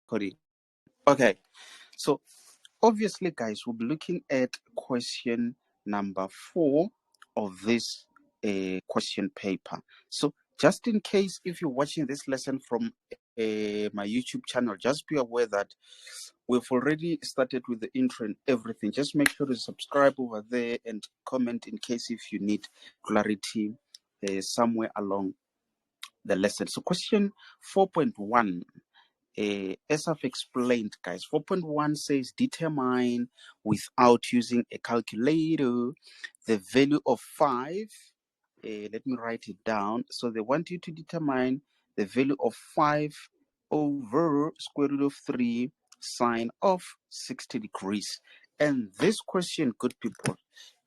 recording. Okay, so obviously, guys, we'll be looking at question number 4 of this question paper. So just in case if you're watching this lesson from my YouTube channel, just be aware that we've already started with the intro and everything. Just make sure to subscribe over there and comment in case if you need clarity somewhere along the lesson. So question 4.1. As I've explained, guys, 4.1 says determine without using a calculator the value of 5. Let me write it down. So they want you to determine the value of 5 over square root of 3 sine of 60 degrees. And this question, good people,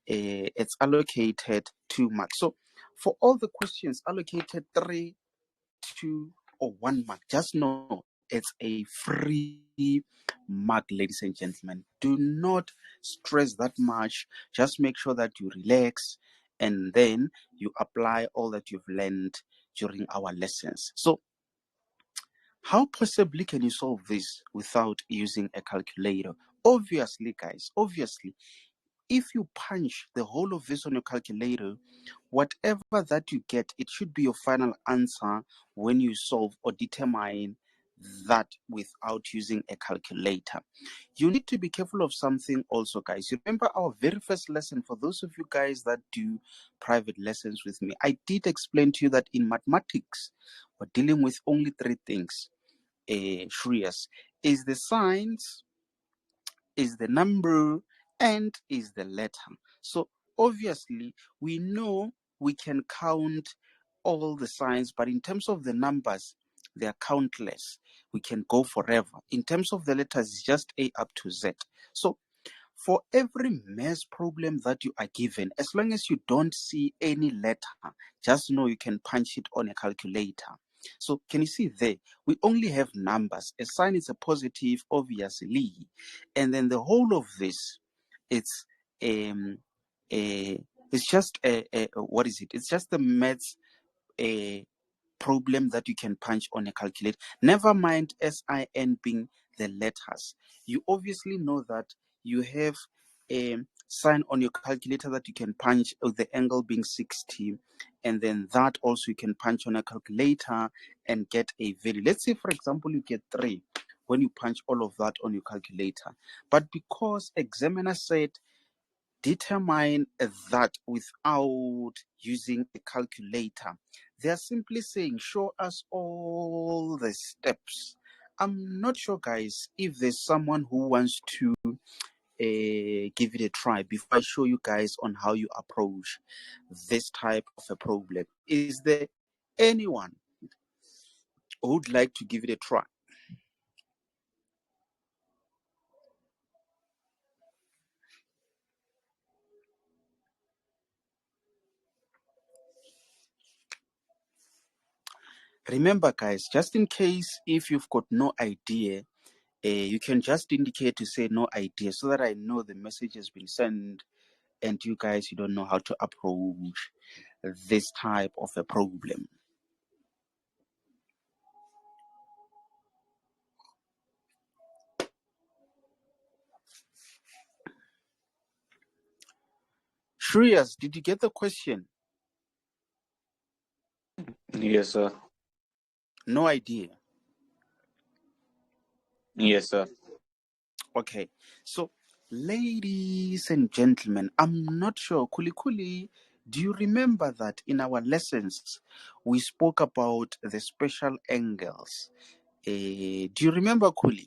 it's allocated 2 marks. So for all the questions allocated 3, 2, or 1 mark, just know it's a free mark, ladies and gentlemen. Do not stress that much. Just make sure that you relax and then you apply all that you've learned during our lessons. So how possibly can you solve this without using a calculator? Obviously, guys, if you punch the whole of this on your calculator, whatever that you get, it should be your final answer when you solve or determine that without using a calculator. You need to be careful of something also, guys. You remember our very first lesson, for those of you guys that do private lessons with me, I did explain to you that in mathematics, we're dealing with only 3 things. Shreyas, is the signs, is the number, and is the letter. So obviously we know we can count all the signs, but in terms of the numbers, they are countless. We can go forever. In terms of the letters, it's just A up to Z. So for every math problem that you are given, as long as you don't see any letter, just know you can punch it on a calculator. So can you see there? We only have numbers. A sign is a positive, obviously, and then the whole of this, it's just what is it? It's just the maths problem that you can punch on a calculator. Never mind SIN being the letters. You obviously know that you have a sign on your calculator that you can punch with the angle being 60, and then that also you can punch on a calculator and get a value. Let's say, for example, you get 3 when you punch all of that on your calculator. But because examiner said determine that without using a calculator, they are simply saying show us all the steps. I'm not sure, guys, if there's someone who wants to give it a try before I show you guys on how you approach this type of a problem. Is there anyone who would like to give it a try? Remember, guys, just in case if you've got no idea, you can just indicate to say no idea so that I know the message has been sent and you guys, you don't know how to approach this type of a problem. Shreyas, did you get the question? Yes, sir. No idea. Yes, sir. Okay, so ladies and gentlemen, I'm not sure, Kuli, do you remember that in our lessons we spoke about the special angles? Do you remember, Kuli?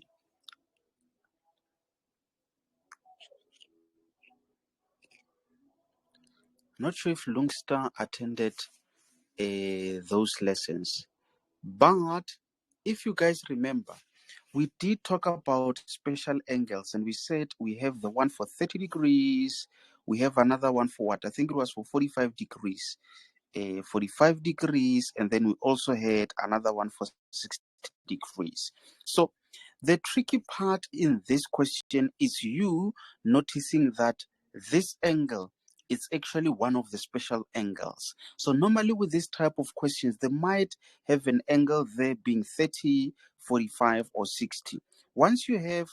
Not sure if Lungstar attended those lessons, but if you guys remember, we did talk about special angles, and we said we have the one for 30 degrees, we have another one for what? I think it was for 45 degrees. 45 degrees, and then we also had another one for 60 degrees. So the tricky part in this question is you noticing that this angle is actually one of the special angles. So normally with this type of questions, they might have an angle there being 30, 45, or 60. Once you have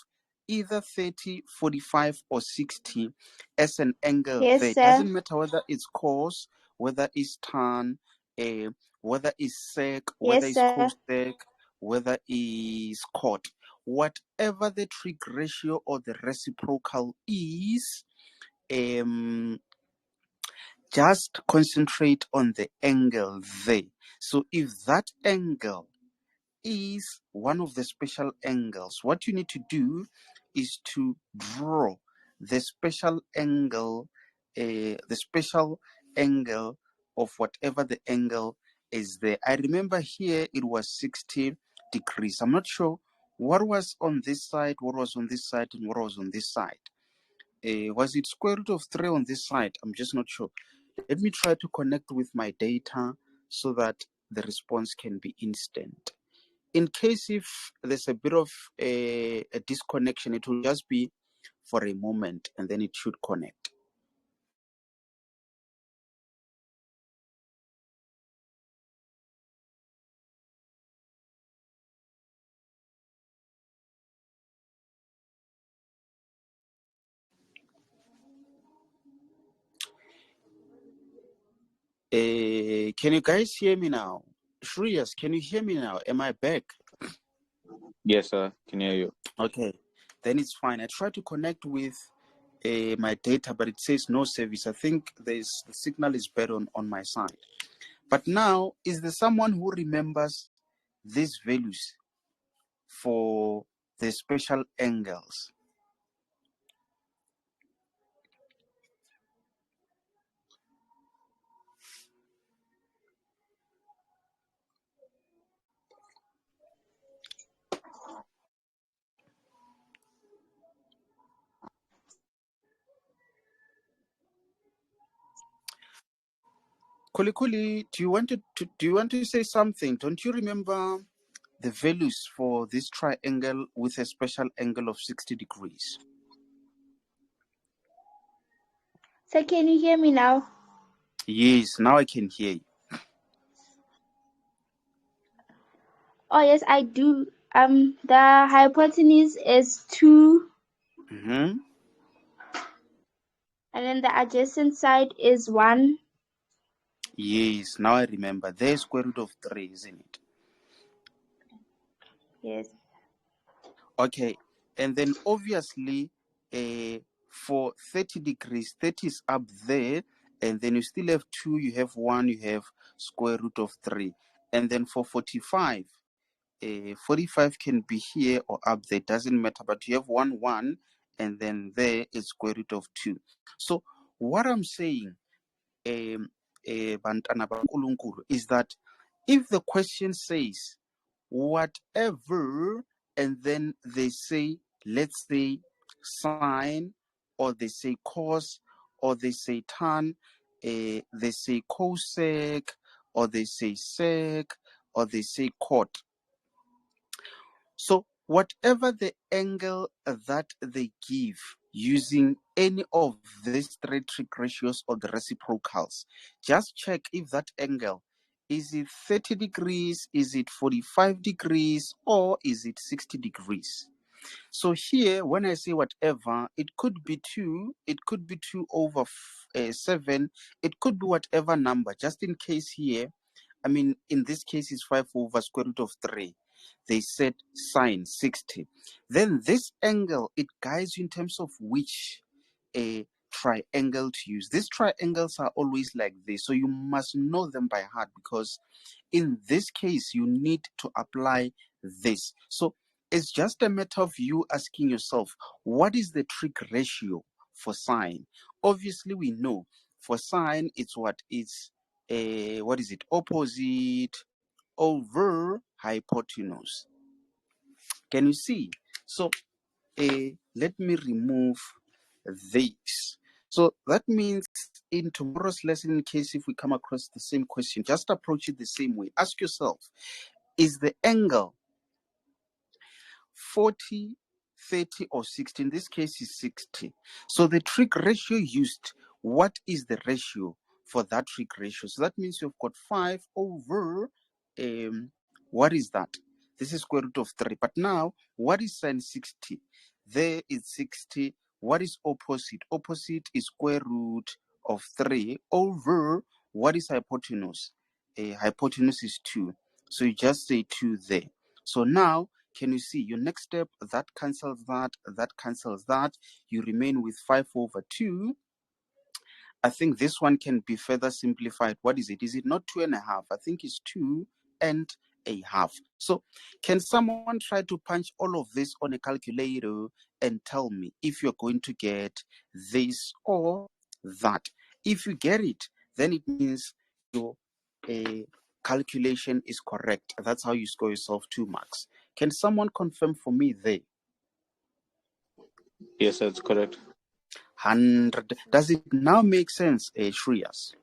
either 30, 45, or 60 as an angle Yes, there, it sir. doesn't matter whether it's cos, whether it's tan, whether it's sec, whether Yes, it's sir. cosec, whether it's cot. Whatever the trig ratio or the reciprocal is, just concentrate on the angle there. So if that angle is one of the special angles, what you need to do is to draw the special angle, of whatever the angle is there. I remember here it was 60 degrees. I'm not sure what was on this side, what was on this side, and what was on this side. Was it square root of 3 on this side? I'm just not sure. Let me try to connect with my data so that the response can be instant. In case if there's a bit of a disconnection, it will just be for a moment and then it should connect. Can you guys hear me now? Shreyas, can you hear me now? Am I back? Yes, sir. Can hear you. Okay, then it's fine. I tried to connect with my data, but it says no service. I think the signal is better on my side. But now, is there someone who remembers these values for the special angles? Kulikuli, do you want to say something? Don't you remember the values for this triangle with a special angle of 60 degrees? So can you hear me now? Yes, now I can hear you. Oh yes, I do. The hypotenuse is 2, Mm-hmm. and then the adjacent side is 1. Yes, now I remember. There's square root of 3, isn't it? Yes. Okay, and then obviously for 30 degrees, 30 is up there, and then you still have 2, you have 1, you have square root of 3. And then for 45, 45 can be here or up there, doesn't matter, but you have 1, 1, and then there is square root of 2. So what I'm saying, Bantwana Bankulunkulu, is that if the question says whatever, and then they say, let's say sine, or they say cos, or they say tan, they say cosec, or they say sec, or they say cot. So whatever the angle that they give using any of these three trig ratios or the reciprocals, just check if that angle, is it 30 degrees, is it 45 degrees, or is it 60 degrees? So here, when I say whatever, it could be 2, it could be 2 over 7, it could be whatever number, just in case here. I mean, in this case, it's 5 over square root of 3. They said sine 60. Then this angle, it guides you in terms of which a triangle to use. These triangles are always like this, so you must know them by heart, because in this case, you need to apply this. So it's just a matter of you asking yourself, what is the trig ratio for sine? Obviously, we know for sine, it's what? It's what is it? Opposite over hypotenuse. Can you see? So let me remove this. So that means in tomorrow's lesson, in case if we come across the same question, just approach it the same way. Ask yourself, is the angle 40, 30, or 60? In this case, is 60. So the trig ratio used, what is the ratio for that trig ratio? So that means you've got 5 over, what is that? This is square root of 3. But now, what is sine 60? There is 60. What is opposite? Opposite is square root of 3 over what is hypotenuse? Hypotenuse is 2. So you just say 2 there. So now, can you see your next step? That cancels that. That cancels that. You remain with 5 over 2. I think this one can be further simplified. What is it? Is it not 2.5? I think it's 2.5. So can someone try to punch all of this on a calculator and tell me if you're going to get this or that? If you get it, then it means your calculation is correct. That's how you score yourself 2 marks. Can someone confirm for me there? Yes, that's correct. 100. Does it now make sense, Shreyas?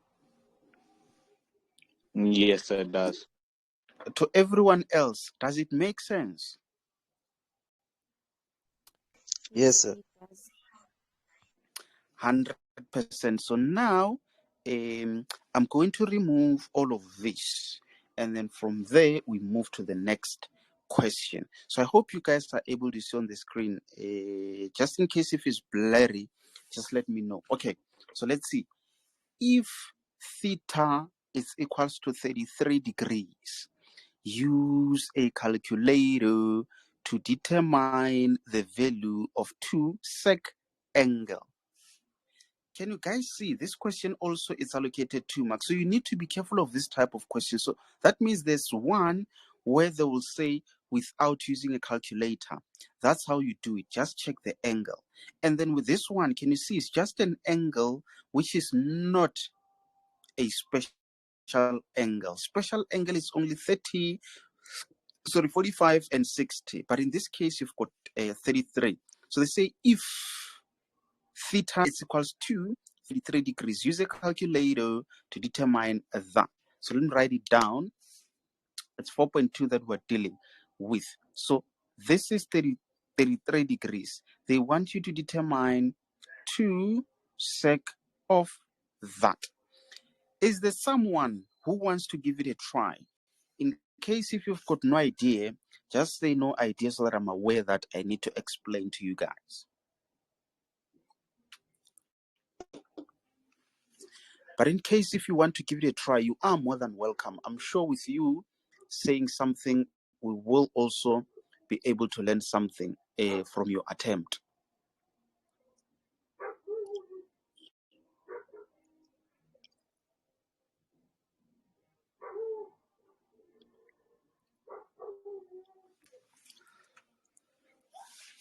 Yes, it does. To everyone else, does it make sense? Yes, sir. 100%. So now I'm going to remove all of this, and then from there we move to the next question. So I hope you guys are able to see on the screen. Just in case if it's blurry, just let me know. Okay, so let's see. If theta is equals to 33 degrees, use a calculator to determine the value of 2 sec angle. Can you guys see this question also is allocated 2 marks? So you need to be careful of this type of question. So that means there's one where they will say without using a calculator. That's how you do it. Just check the angle. And then with this one, can you see it's just an angle which is not a special angle. Special angle is only 45 and 60. But in this case, you've got 33. So they say if theta is equals to 33 degrees, use a calculator to determine that. So let me write it down. It's 4.2 that we're dealing with. So this is 33 degrees. They want you to determine 2 sec of that. Is there someone who wants to give it a try? In case if you've got no idea, just say no idea so that I'm aware that I need to explain to you guys. But in case if you want to give it a try, you are more than welcome. I'm sure with you saying something, we will also be able to learn something from your attempt.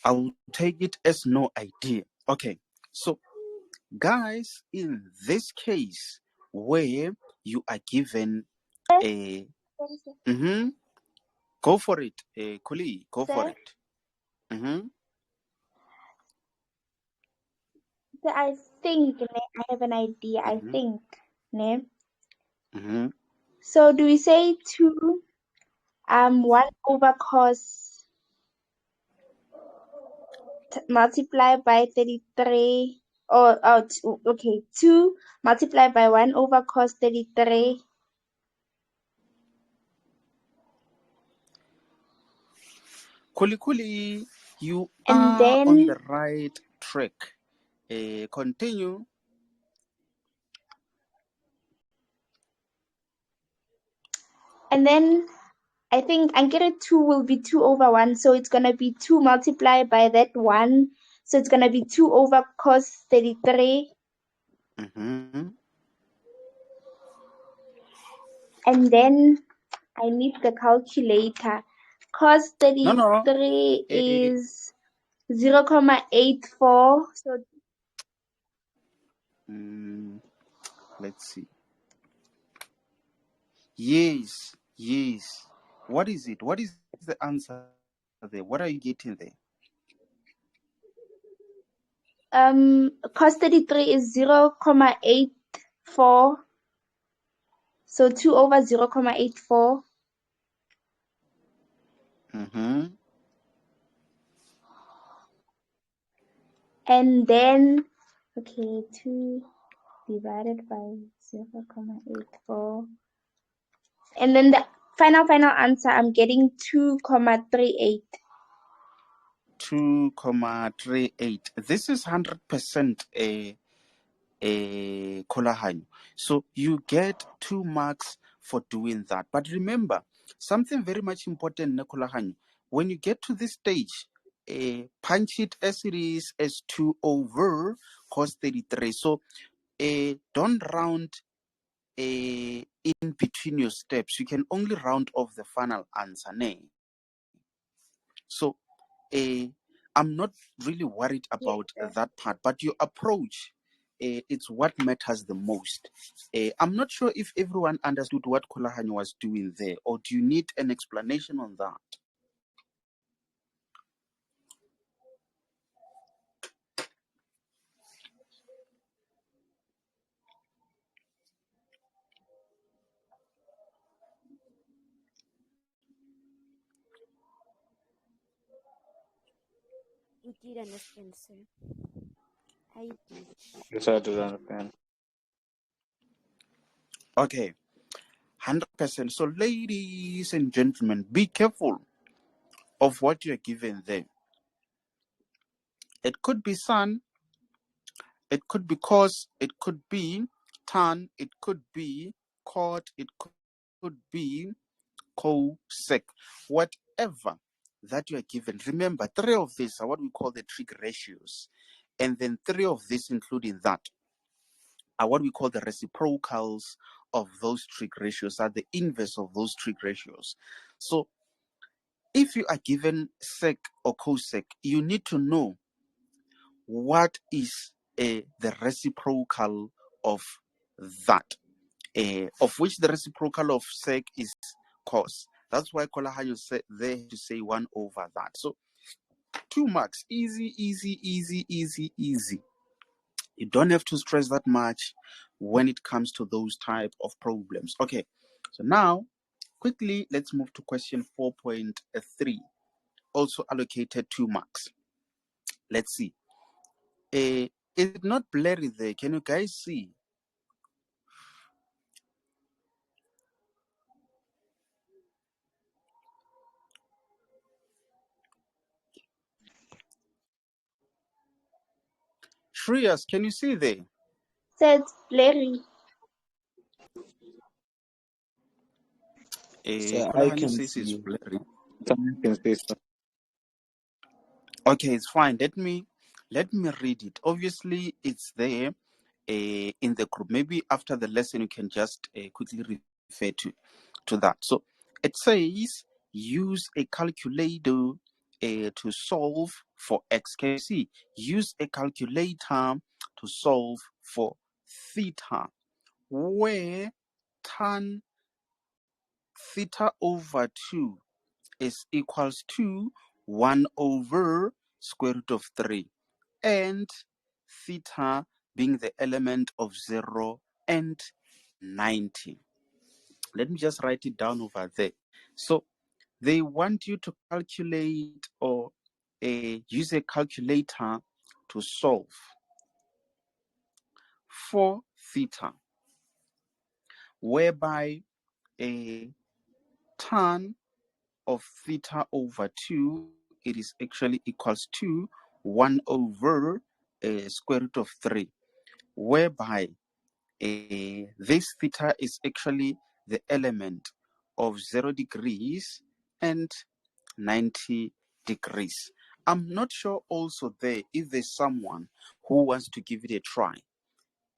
I will take it as no idea. Okay, so guys, in this case where you are given a go for it, Kuli, go for it. So I think I have an idea. I think. So do we say 2 1 over cos multiplied by 33 or okay, 2 multiplied by 1 over cos 33. Kuli, you And are then, on the right track. Continue. And then I think Ankere 2 will be 2 over 1. So it's going to be 2 multiplied by that 1. So it's going to be 2 over cos 33. And then I need the calculator. Cos 33 is 0.84. So let's see. Yes. What is it? What is the answer there? What are you getting there? Cos 33 is 0.84. So 2 over 0.84. And then, okay, 2 divided by 0.84. And then Final answer, I'm getting 2,38. 2,38. This is 100% a Kolahanyo. So you get 2 marks for doing that. But remember, something very much important in Kolahanyo. When you get to this stage, punch it as it is as 2 over cos 33. So don't round in between your steps. You can only round off the final answer. So I'm not really worried about that part, but your approach, it's what matters the most. I'm not sure if everyone understood what Kolahanyo was doing there, or do you need an explanation on that? I did understand, sir. I did. Yes, I did understand. Okay, 100%. So, ladies and gentlemen, be careful of what you're given there. It could be sun, it could be cos, it could be tan, it could be cot, it could be cosec, whatever that you are given. Remember, 3 of these are what we call the trig ratios, and then 3 of these, including that, are what we call the reciprocals of those trig ratios, are the inverse of those trig ratios. So if you are given sec or cosec, you need to know what is the reciprocal of that, of which the reciprocal of sec is cos. That's why Kolahanyo said there to say 1 over that. So 2 marks, easy. You don't have to stress that much when it comes to those type of problems. Okay, so now quickly let's move to question 4.3, also allocated 2 marks. Let's see. Is it not blurry there? Can you guys see? Shreyas, can you see there? So it's blurry. So I Kolahanyo can says it's see. blurry. Someone can say so. Okay, it's fine. Let me read it. Obviously, it's there in the group. Maybe after the lesson, you can just quickly refer to that. So it says use a calculator to solve for x. Can you see? Use a calculator to solve for theta, where tan theta over 2 is equals to 1 over square root of 3, and theta being the element of 0 and 90. Let me just write it down over there. So they want you to calculate or use a calculator to solve for theta, whereby a tan of theta over 2, it is actually equals to 1 over square root of 3, whereby this theta is actually the element of 0 degrees and 90 degrees. I'm not sure also there if there's someone who wants to give it a try.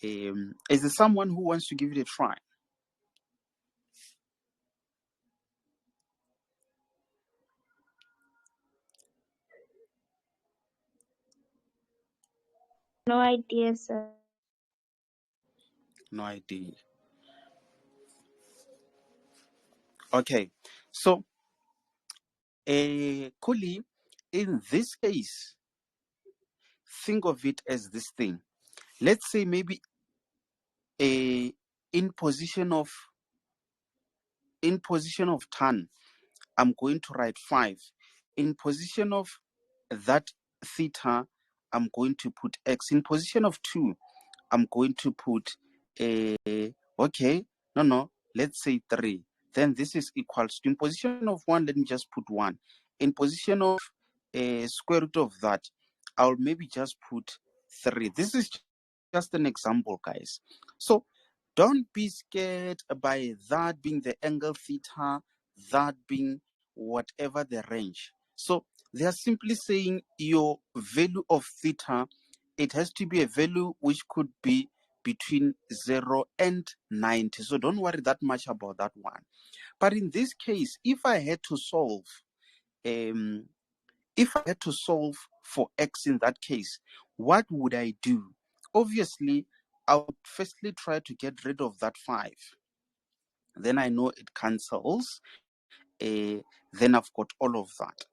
Is there someone who wants to give it a try? No idea, sir. No idea. Okay, so Kuli, in this case, think of it as this thing. Let's say maybe in position of tan, I'm going to write 5. In position of that theta, I'm going to put x. In position of 2, I'm going to put okay, no, let's say 3. then this is equals to, in position of 1, let me just put 1. In position of square root of that, I'll maybe just put 3. This is just an example, guys. So don't be scared by that being the angle theta, that being whatever the range. So they are simply saying your value of theta, it has to be a value which could be between 0 and 90. So don't worry that much about that one. But in this case, if I had to solve for x in that case, what would I do? Obviously, I would firstly try to get rid of that 5. Then I know it cancels. Then I've got all of that.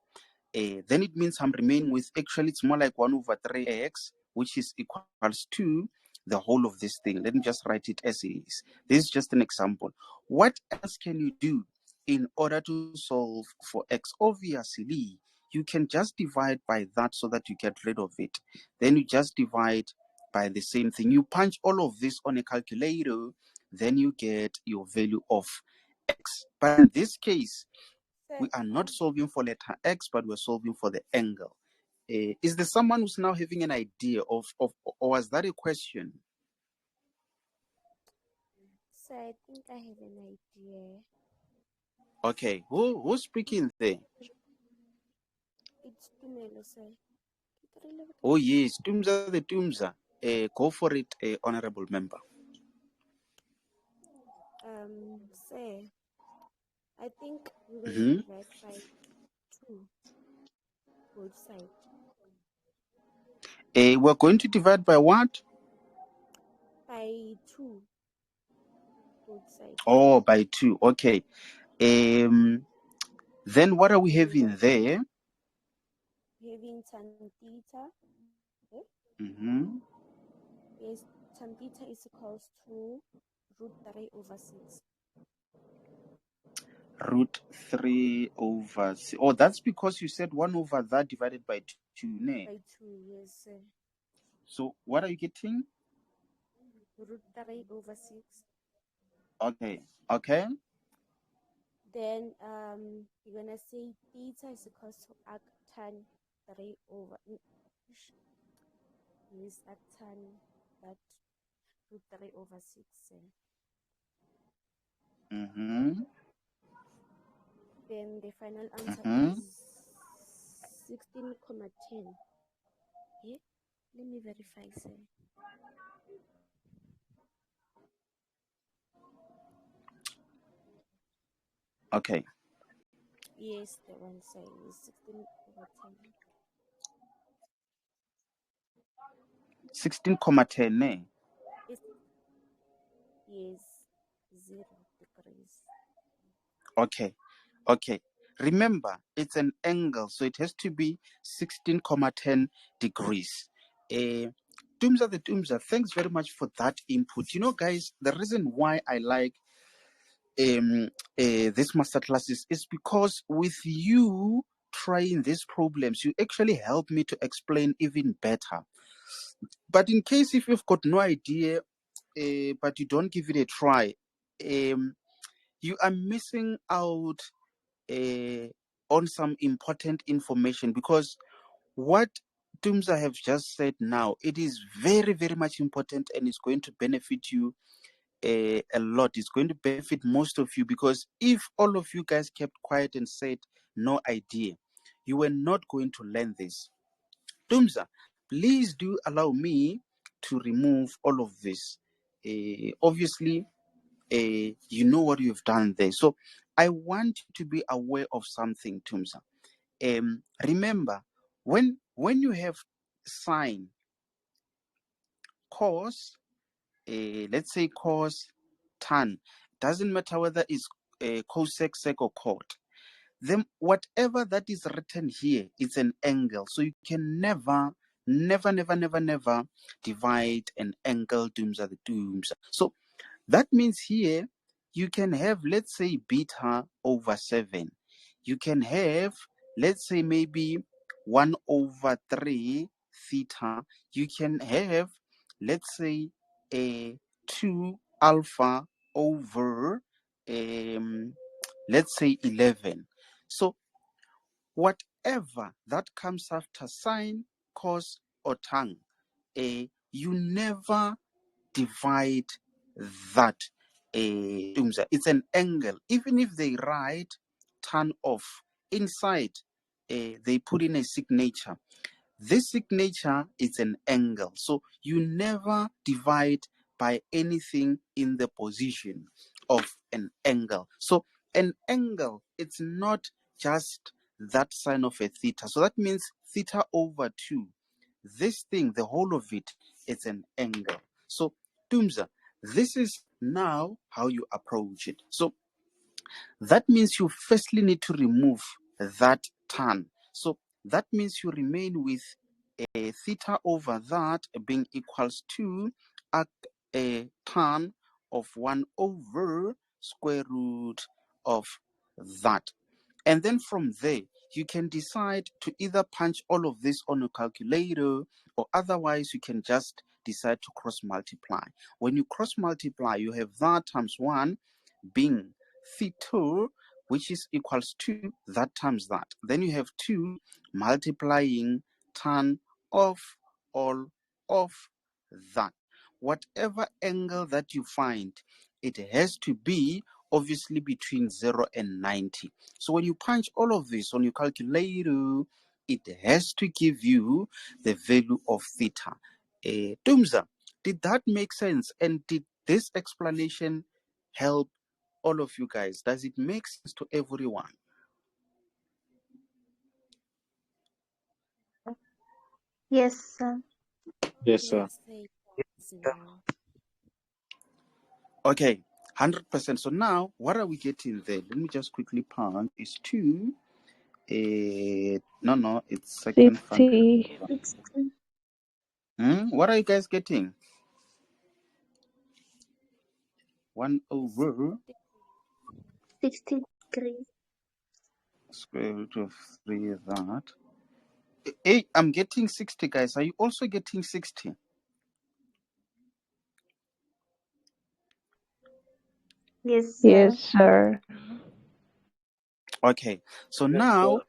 Then it means I'm remaining with, actually, it's more like 1 over 3x, which is equals to the whole of this thing. Let me just write it as it is. This is just an example. What else can you do in order to solve for x? Obviously, you can just divide by that so that you get rid of it. Then you just divide by the same thing. You punch all of this on a calculator, then you get your value of x. But in this case, we are not solving for letter x, but we're solving for the angle. Is there someone who's now having an idea of or was that a question? So I think I have an idea. Okay, who's speaking there? It's Tumelo, sir. Oh yes, Tumza the Tumza. Go for it, honorable member. Sir, I think we're gonna Mm-hmm. divide by 2 both sides. We're going to divide by what? By 2 both sides. Oh, by 2. Okay. Then what are we having there? Having tan theta. Okay? Mm-hmm. Yes, tan theta is equals to root 3 over 6. Root 3 over 6. Oh, that's because you said 1 over that divided by 2, ne? By 2, yes, sir. So what are you getting? Root 3 over 6. Okay. Okay. Then you're gonna say theta is equals to arctan 3 over yes, arctan that root 3 over 6. Mm-hmm. Then the final answer Mm-hmm. is 16,10. Yeah? Let me verify, sir. Okay. Yes, the one side is 16 over 10. 16,10, ne? It's, yes, 0 degrees. Okay. Okay. Remember, it's an angle, so it has to be 16,10 degrees. Tumza the Tumza, thanks very much for that input. You know, guys, the reason why I like this masterclass is because with you trying these problems, you actually help me to explain even better. But in case if you've got no idea, but you don't give it a try, you are missing out on some important information, because what Tumza have just said now, it is very, very much important, and it's going to benefit you a lot. It's going to benefit most of you, because if all of you guys kept quiet and said no idea, you were not going to learn this. Tumza, please do allow me to remove all of this. Obviously, you know what you've done there. So I want you to be aware of something, Tumza. Remember, when you have sine, cos, let's say cos, tan, doesn't matter whether it's cosec, sec, or cot. Then whatever that is written here, it's an angle. So you can never, never, never, never, never divide an angle, Tumza the Tumza. So that means here you can have, let's say, beta over 7. You can have, let's say, maybe 1 over 3 theta. You can have, let's say, a 2 alpha over let's say 11. So whatever that comes after sine, cos, or tan, you never divide that. It's an angle. Even if they write tan off inside, they put in a signature. This signature is an angle. So you never divide by anything in the position of an angle. So an angle, it's not just that sine of a theta. So that means theta over 2. This thing, the whole of it, is an angle. So, Tumza, this is now how you approach it. So that means you firstly need to remove that tan. So that means you remain with a theta over that being equals to a tan of 1 over square root of that. And then from there, you can decide to either punch all of this on a calculator, or otherwise you can just decide to cross multiply. When you cross multiply, you have that times 1 being theta, which is equals to that times that. Then you have 2 multiplying tan of all of that. Whatever angle that you find, it has to be obviously between 0 and 90. So when you punch all of this on your calculator, it has to give you the value of theta. Tumza, did that make sense? And did this explanation help all of you guys? Does it make sense to everyone? Yes, sir. Yes, sir. Yes, it does now. Okay, 100%. So now, what are we getting there? Let me just quickly punch. It's 2. No, it's second function. 60. 60. What are you guys getting? 1 over 60 degrees. square root of 3 that. Hey, I'm getting 60, guys. Are you also getting 60? Yes, sir. Yes, sir. Okay, so Yes, now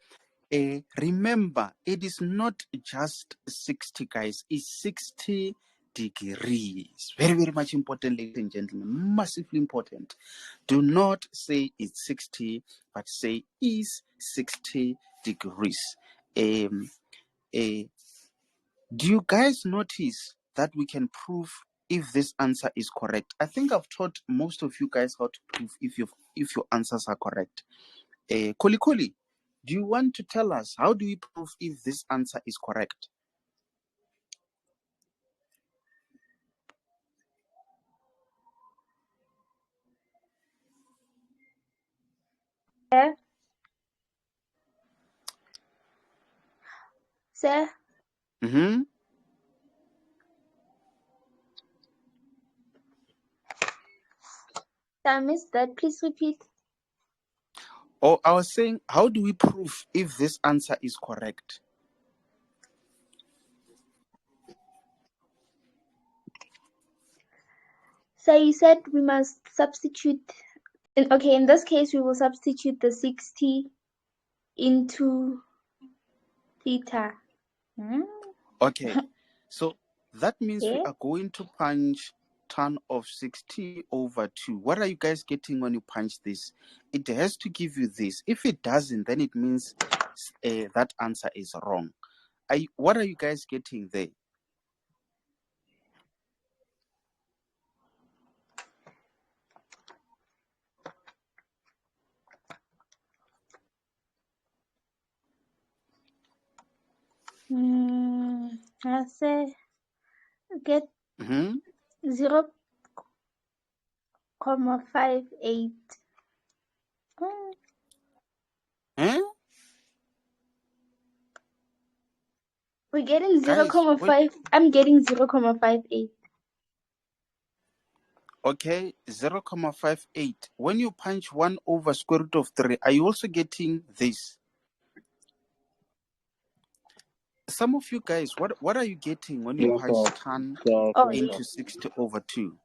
sir. remember, it is not just 60, guys. It's 60 degrees. Very, very much important, ladies and gentlemen. Massively important. Do not say it's 60, but say is 60 degrees. Do you guys notice that we can prove if this answer is correct? I think I've taught most of you guys how to prove if your answers are correct. Koli, do you want to tell us how do we prove if this answer is correct? Sir? Sir? Mm-hmm. I missed that. Please repeat. Or I was saying, how do we prove if this answer is correct? So you said we must substitute. In this case, we will substitute the 60 into theta. Okay, so that means we Yeah. are going to punch tan of 60 over 2. What are you guys getting when you punch this? It has to give you this. If it doesn't, then it means that answer is wrong. What are you guys getting there? I say get Mm-hmm. 0.58. Eh? We're getting Guys, 0.5. I'm getting 0.58. okay, 0.58. When you punch 1 over square root of 3, are you also getting this? Some of you guys, what are you getting when you Yes, punch sir. tan Oh, into yes. 60 over 2?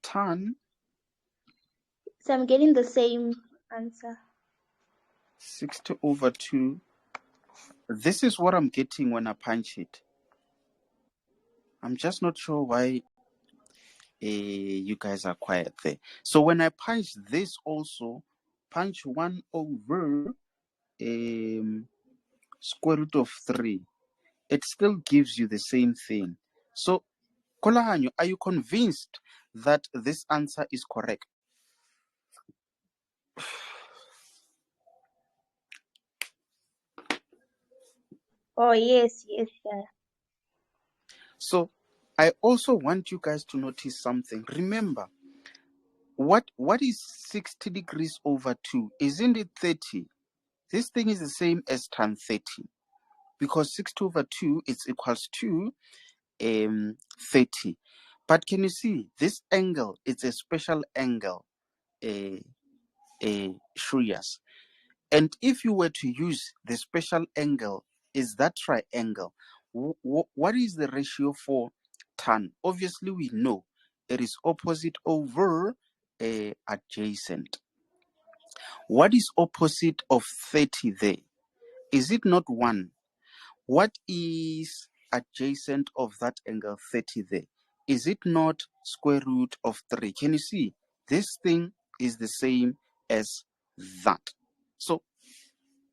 tan So I'm getting the same answer. 60/2. This is what I'm getting when I punch it. I'm just not sure why you guys are quiet there. So when I punch this also, punch 1 over square root of 3, it still gives you the same thing. So, Kolahanyo, are you convinced that this answer is correct? Oh, yes, yes, sir. So, I also want you guys to notice something. Remember, what is 60 degrees over 2? Isn't it 30? This thing is the same as tan 30. Because 60 over 2 is equals to 30. But can you see this angle? It's a special angle, Shruyas. And if you were to use the special angle, is that triangle. What is the ratio for tan? Obviously, we know it is opposite over adjacent. What is opposite of 30 there? Is it not 1? What is adjacent of that angle 30 there? Is it not square root of 3? Can you see? This thing is the same as that. So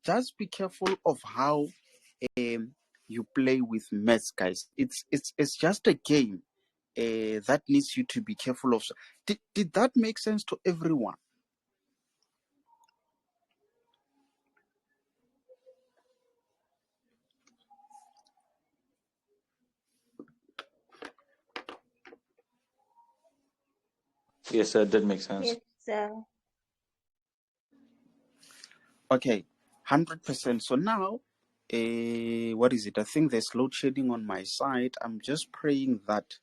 just be careful of how you play with maths, guys. It's just a game that needs you to be careful of. Did that make sense to everyone? Yes, sir. That makes sense. Yes, sir. Okay, 100%. So now, what is it? I think there's load shedding on my side. I'm just praying that,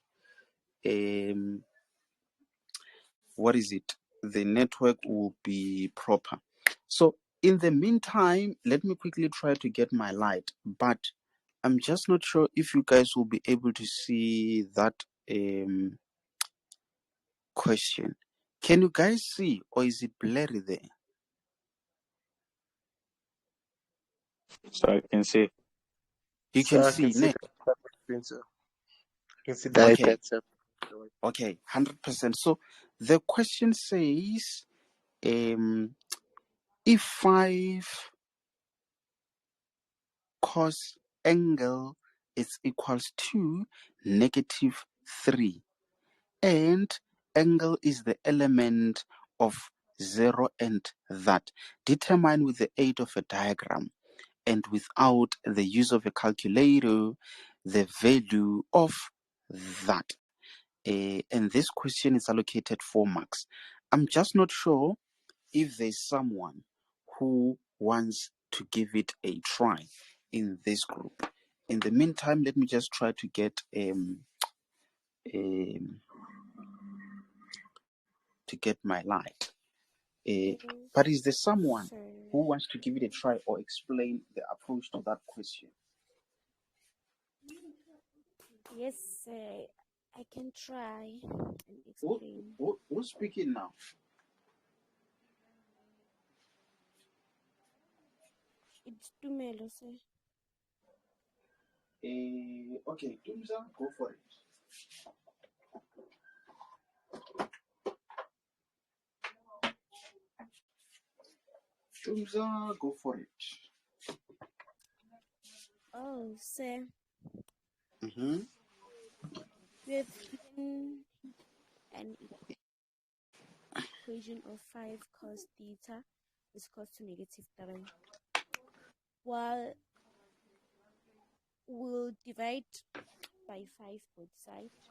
what is it? The network will be proper. So in the meantime, let me quickly try to get my light. But I'm just not sure if you guys will be able to see that question. Can you guys see, or is it blurry there? So I can see. You can see, the ne? screen, sir. I can see the Okay. iPad, sir. Okay, 100%. So the question says, if 5 cos angle is equals to -3, and angle is the element of 0 and that, determine with the aid of a diagram and without the use of a calculator the value of that. And this question is allocated 4 marks. I'm just not sure if there's someone who wants to give it a try in this group. In the meantime, let me just try to get my light. But is there someone who wants to give it a try or explain the approach to that question? Yes, I can try and explain. Who's speaking now? It's Tumelo, sir. Okay, Tumza, go for it. Tumza, go for it. Oh, sir. Mm-hmm. We have given an equation of 5 cos theta is equal to -3. While we'll divide by 5 both sides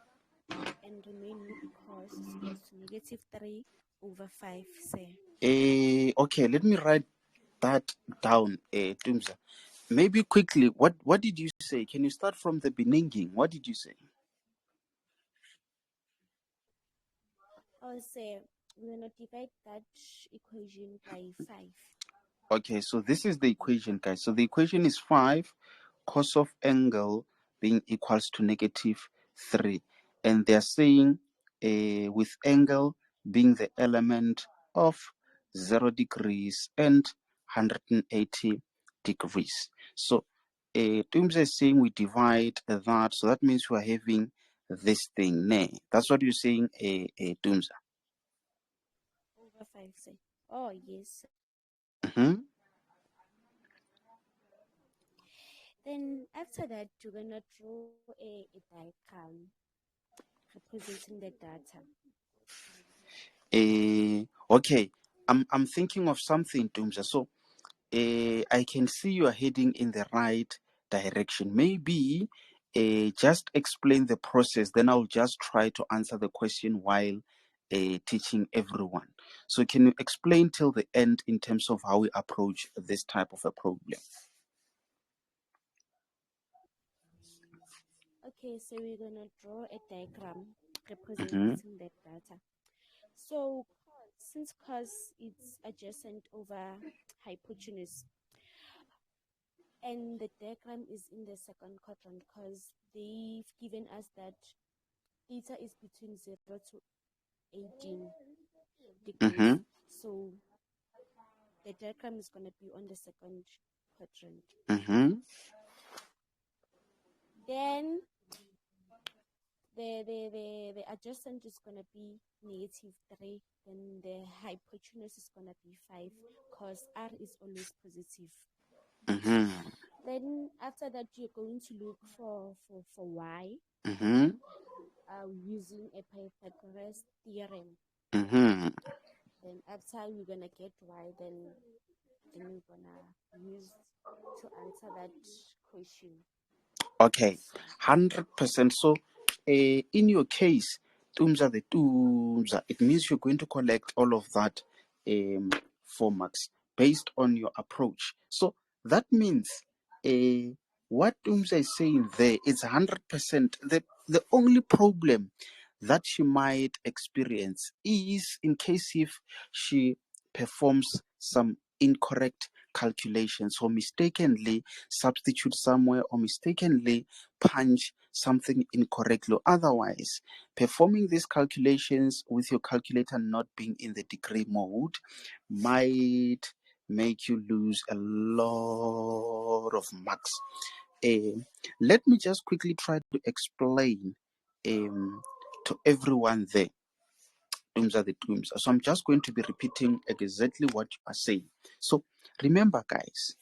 and remain with cos is equal to -3 over 5, sir. Okay, let me write that down, Tumza. Maybe quickly, what did you say? Can you start from the beginning? What did you say? I'll say we're going to divide that equation by 5. Okay, so this is the equation, guys. So the equation is 5 cos of angle being equals to -3. And they're saying with angle being the element of 0 degrees and 180 degrees. So Tumza is saying we divide that, so that means we are having this thing. That's what you're saying, Tumza. Over 5, say. Oh, yes. Mm-hmm. Then after that, you're going to draw a diagram representing the data. Okay, I'm thinking of something, Tumza. So I can see you are heading in the right direction. Maybe just explain the process, then I'll just try to answer the question while teaching everyone. So can you explain till the end in terms of how we approach this type of a problem? Okay, so we're going to draw a diagram Mm-hmm. representing the data. So since cos is adjacent over hypotenuse, and the diagram is in the second quadrant because they've given us that theta is between 0 to 18 degrees. Mm-hmm. So the diagram is going to be on the second quadrant. Mm-hmm. Then the adjacent is going to be -3. Then the hypotenuse is going to be 5 because r is always positive. Mm-hmm. Then after that, you're going to look for y Mm-hmm. using a Pythagoras theorem. Mm-hmm. Then after we're gonna get y, then we're gonna use to answer that question. Okay, 100%. So, in your case, Tumza the Tumza, it means you're going to collect all of that 4 marks based on your approach. So that means what Tumza is saying there is 100%. The only problem that she might experience is in case if she performs some incorrect calculations or mistakenly substitute somewhere or mistakenly punch something incorrectly. Otherwise, performing these calculations with your calculator not being in the degree mode might make you lose a lot of marks. Let me just quickly try to explain to everyone there. Are the terms. So I'm just going to be repeating exactly what you are saying. So remember, guys,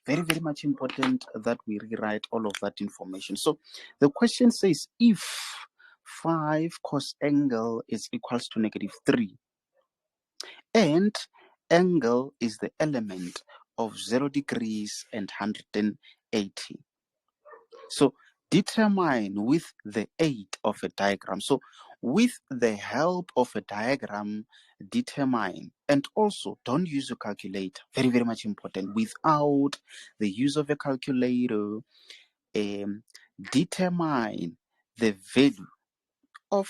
very, very much important that we rewrite all of that information. So the question says if 5 cos angle is equals to -3 and angle is the element of 0 degrees and 180. So determine with the aid of a diagram. So with the help of a diagram, determine, and also don't use a calculator. Very, very much important. Without the use of a calculator, determine the value of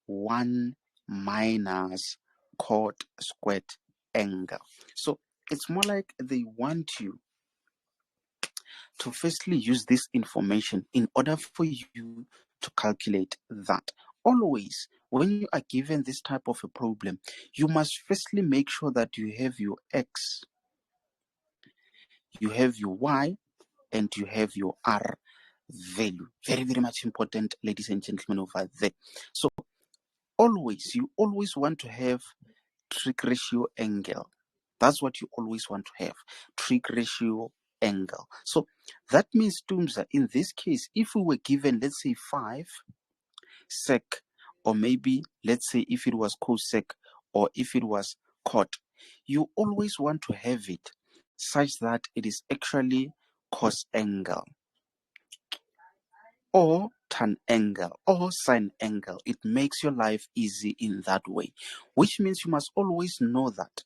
1 minus cot squared angle. So it's more like they want you to firstly use this information in order for you to calculate that. Always, when you are given this type of a problem, you must firstly make sure that you have your x, you have your y, and you have your r value. Very, very much important, ladies and gentlemen, over there. So you always want to have trig ratio angle. That's what you always want to have, trig ratio angle. So that means, Tumza, in this case, if we were given, let's say 5 sec, or maybe let's say if it was cosec or if it was cot, you always want to have it such that it is actually cos angle or tan angle or sine angle. It makes your life easy in that way, which means you must always know that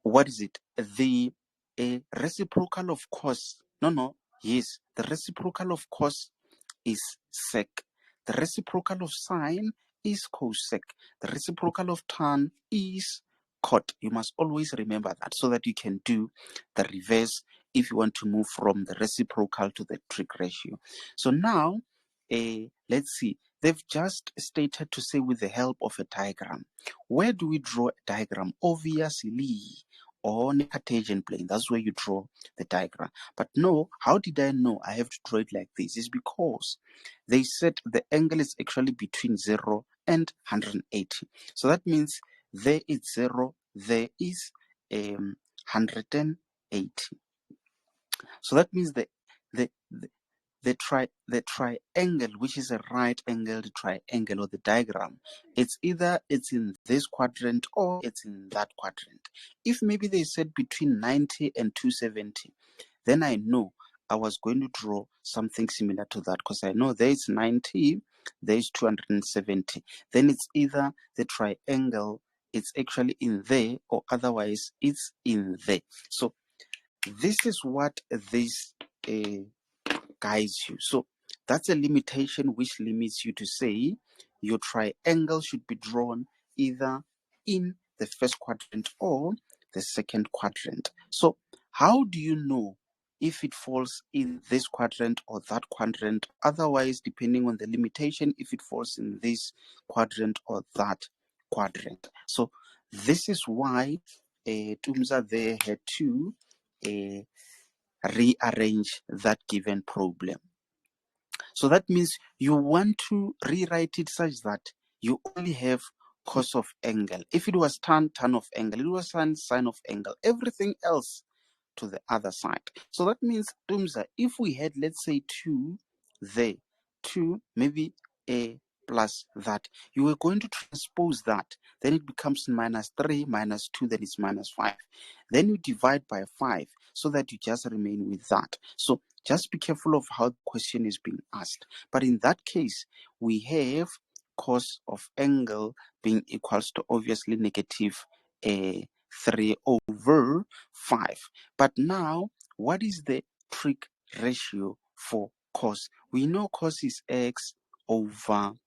what is it? The reciprocal of cos. Yes, the reciprocal of cos is sec. The reciprocal of sine is cosec. The reciprocal of tan is cot. You must always remember that so that you can do the reverse if you want to move from the reciprocal to the trig ratio. So now, let's see. They've just stated to say with the help of a diagram. Where do we draw a diagram? Obviously, on a Cartesian plane. That's where you draw the diagram. But no, how did I know I have to draw it like this? It's because they said the angle is actually between 0 and 180. So that means there is 0, there is 180. So that means the triangle, which is a right angled triangle, or the diagram, it's either it's in this quadrant or it's in that quadrant. If maybe they said between 90 and 270, then I know I was going to draw something similar to that, because I know there is 90, there is 270. Then it's either the triangle, it's actually in there, or otherwise it's in there. So this is what this guides you. So that's a limitation which limits you to say your triangle should be drawn either in the first quadrant or the second quadrant. So how do you know if it falls in this quadrant or that quadrant? Otherwise, depending on the limitation, if it falls in this quadrant or that quadrant. So this is why Tumza there had to rearrange that given problem. So that means you want to rewrite it such that you only have cos of angle. If it was tan of angle, it was sine of angle. Everything else to the other side. So that means, Tumza, if we had, let's say, 2 there, 2 maybe a plus that, you were going to transpose that, then it becomes -3 -2, then it's -5. Then you divide by 5 so that you just remain with that. So just be careful of how the question is being asked. But in that case, we have cos of angle being equals to obviously negative 3 over 5. But now, what is the trig ratio for cos? We know cos is x over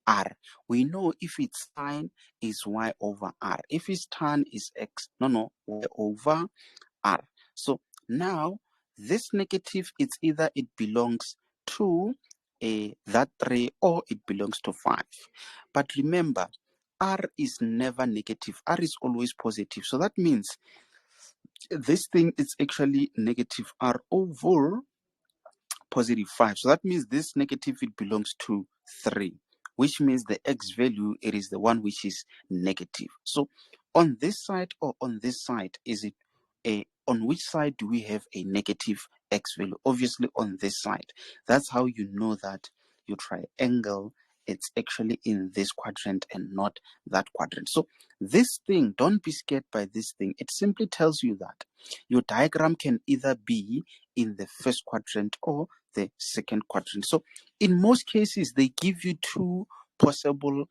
r. We know if it's sine is y over r. If it's tan is x, y over r. So now, this negative, it's either it belongs to that 3 or it belongs to 5. But remember, r is never negative. R is always positive. So that means this thing is actually negative r over positive 5. So that means this negative, it belongs to 3, which means the x value, it is the one which is negative. So on this side or on this side, is it on which side do we have a negative x value? Obviously on this side. That's how you know that your triangle, it's actually in this quadrant and not that quadrant. So this thing, don't be scared by this thing. It simply tells you that your diagram can either be in the first quadrant or the second quadrant. So in most cases, they give you 2 possible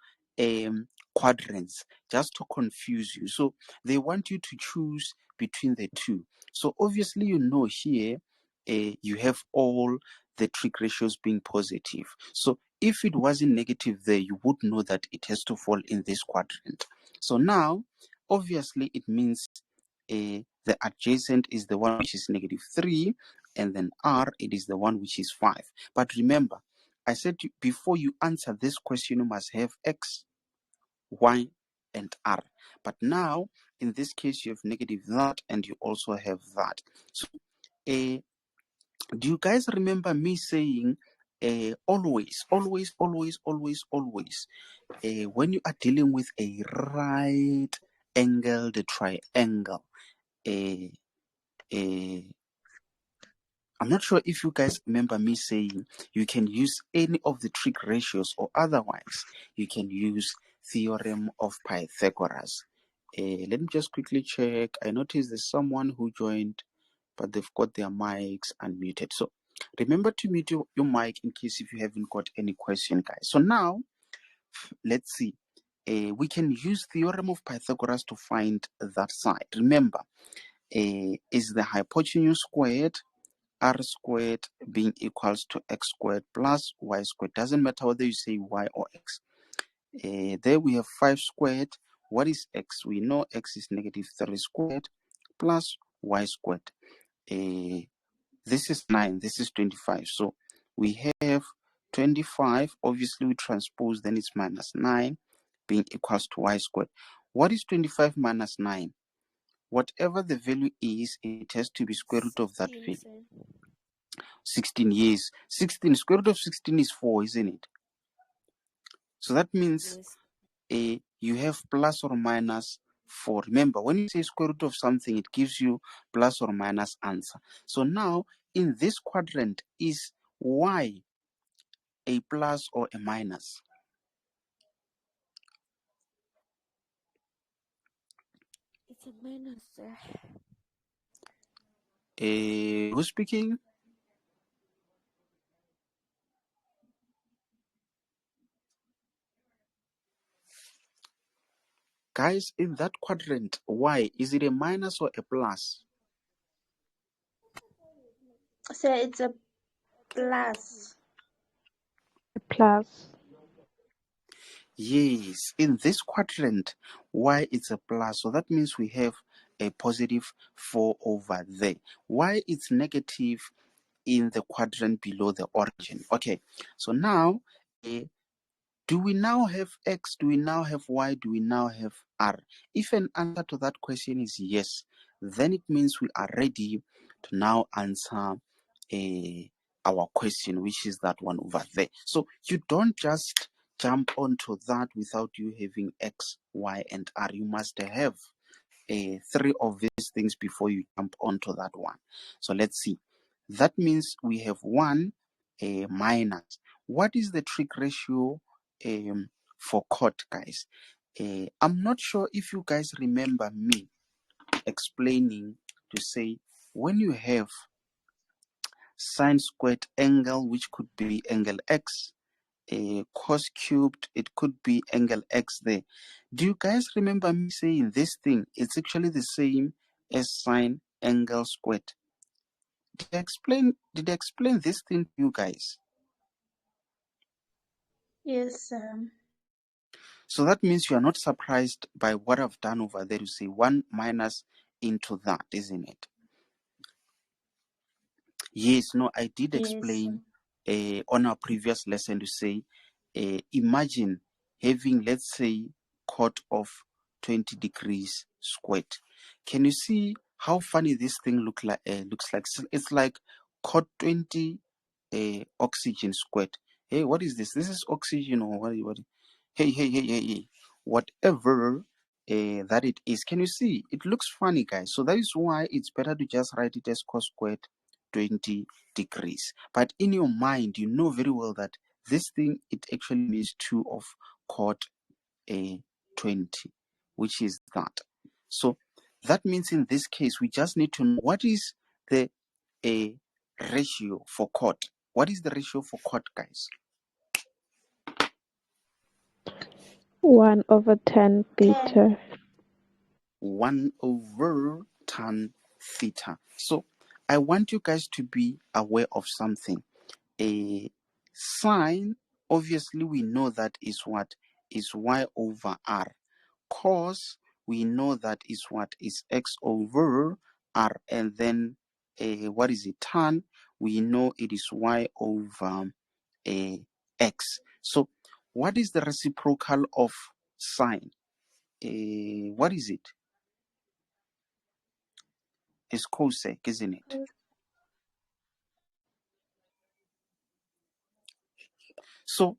quadrants just to confuse you. So they want you to choose between the 2. So obviously, you know, here you have all the trig ratios being positive. So if it wasn't negative there, you would know that it has to fall in this quadrant. So now, obviously, it means the adjacent is the one which is -3, and then r, it is the one which is 5. But remember, I said before you answer this question, you must have x, y, and r. But now, in this case, you have negative that, and you also have that. So, do you guys remember me saying always, when you are dealing with a right angled triangle, I'm not sure if you guys remember me saying you can use any of the trig ratios, or otherwise you can use Theorem of Pythagoras. Let me just quickly check. I noticed there's someone who joined, but they've got their mics unmuted. So remember to mute your mic in case if you haven't got any question, guys. So now, let's see. We can use Theorem of Pythagoras to find that side. Remember, is the hypotenuse squared, r squared being equals to x squared plus y squared. Doesn't matter whether you say y or x. There we have 5 squared. What is x? We know x is -3 squared plus y squared. this is 9, this is 25. So we have 25, obviously we transpose, then it's minus 9 being equals to y squared. What is 25 minus 9? Whatever the value is, it has to be square root of that 16, value. sir. 16 years. 16, square root of 16 is 4, isn't it? So that means Yes. you have plus or minus 4. Remember, when you say square root of something, it gives you plus or minus answer. So now, in this quadrant, is y a plus or a minus? It's a minus, sir. Who's speaking? Guys, in that quadrant, y, is it a minus or a plus? So it's a plus. Plus. Yes, in this quadrant, y is a plus. So that means we have a positive 4 over there. Y is negative in the quadrant below the origin. Okay, so now, do we now have x? Do we now have y? Do we now have r? If an answer to that question is yes, then it means we are ready to now answer our question, which is that one over there. So you don't just jump onto that without you having x, y, and r. You must have 3 of these things before you jump onto that one. So let's see. That means we have 1 minus. What is the trig ratio for cot, guys? I'm not sure if you guys remember me explaining to say when you have sine squared angle, which could be angle x, cos cubed, it could be angle x there. Do you guys remember me saying this thing? It's actually the same as sine angle squared. Did I explain this thing to you guys? Yes. So that means you are not surprised by what I've done over there to say 1 minus into that, isn't it? Yes, no, I did Yes. explain on our previous lesson to say, imagine having, let's say, cot of 20 degrees squared. Can you see how funny this thing looks like? It's like cot 20 oxygen squared. Hey, what is this? This is oxygen or what? Hey. Whatever that it is. Can you see? It looks funny, guys. So that is why it's better to just write it as cos squared 20 degrees. But in your mind, you know very well that this thing, it actually means 2 of cot 20, which is that. So that means in this case, we just need to know what is the ratio for cot. What is the ratio for cot, guys? 1 over 10 theta. 1 over tan theta. So I want you guys to be aware of something. A sine, obviously we know that is what is y over r. Cos, we know that is what is x over r. And then what is it? Tan, we know it is y over x. So what is the reciprocal of sine? What is it? It's cosec, isn't it? So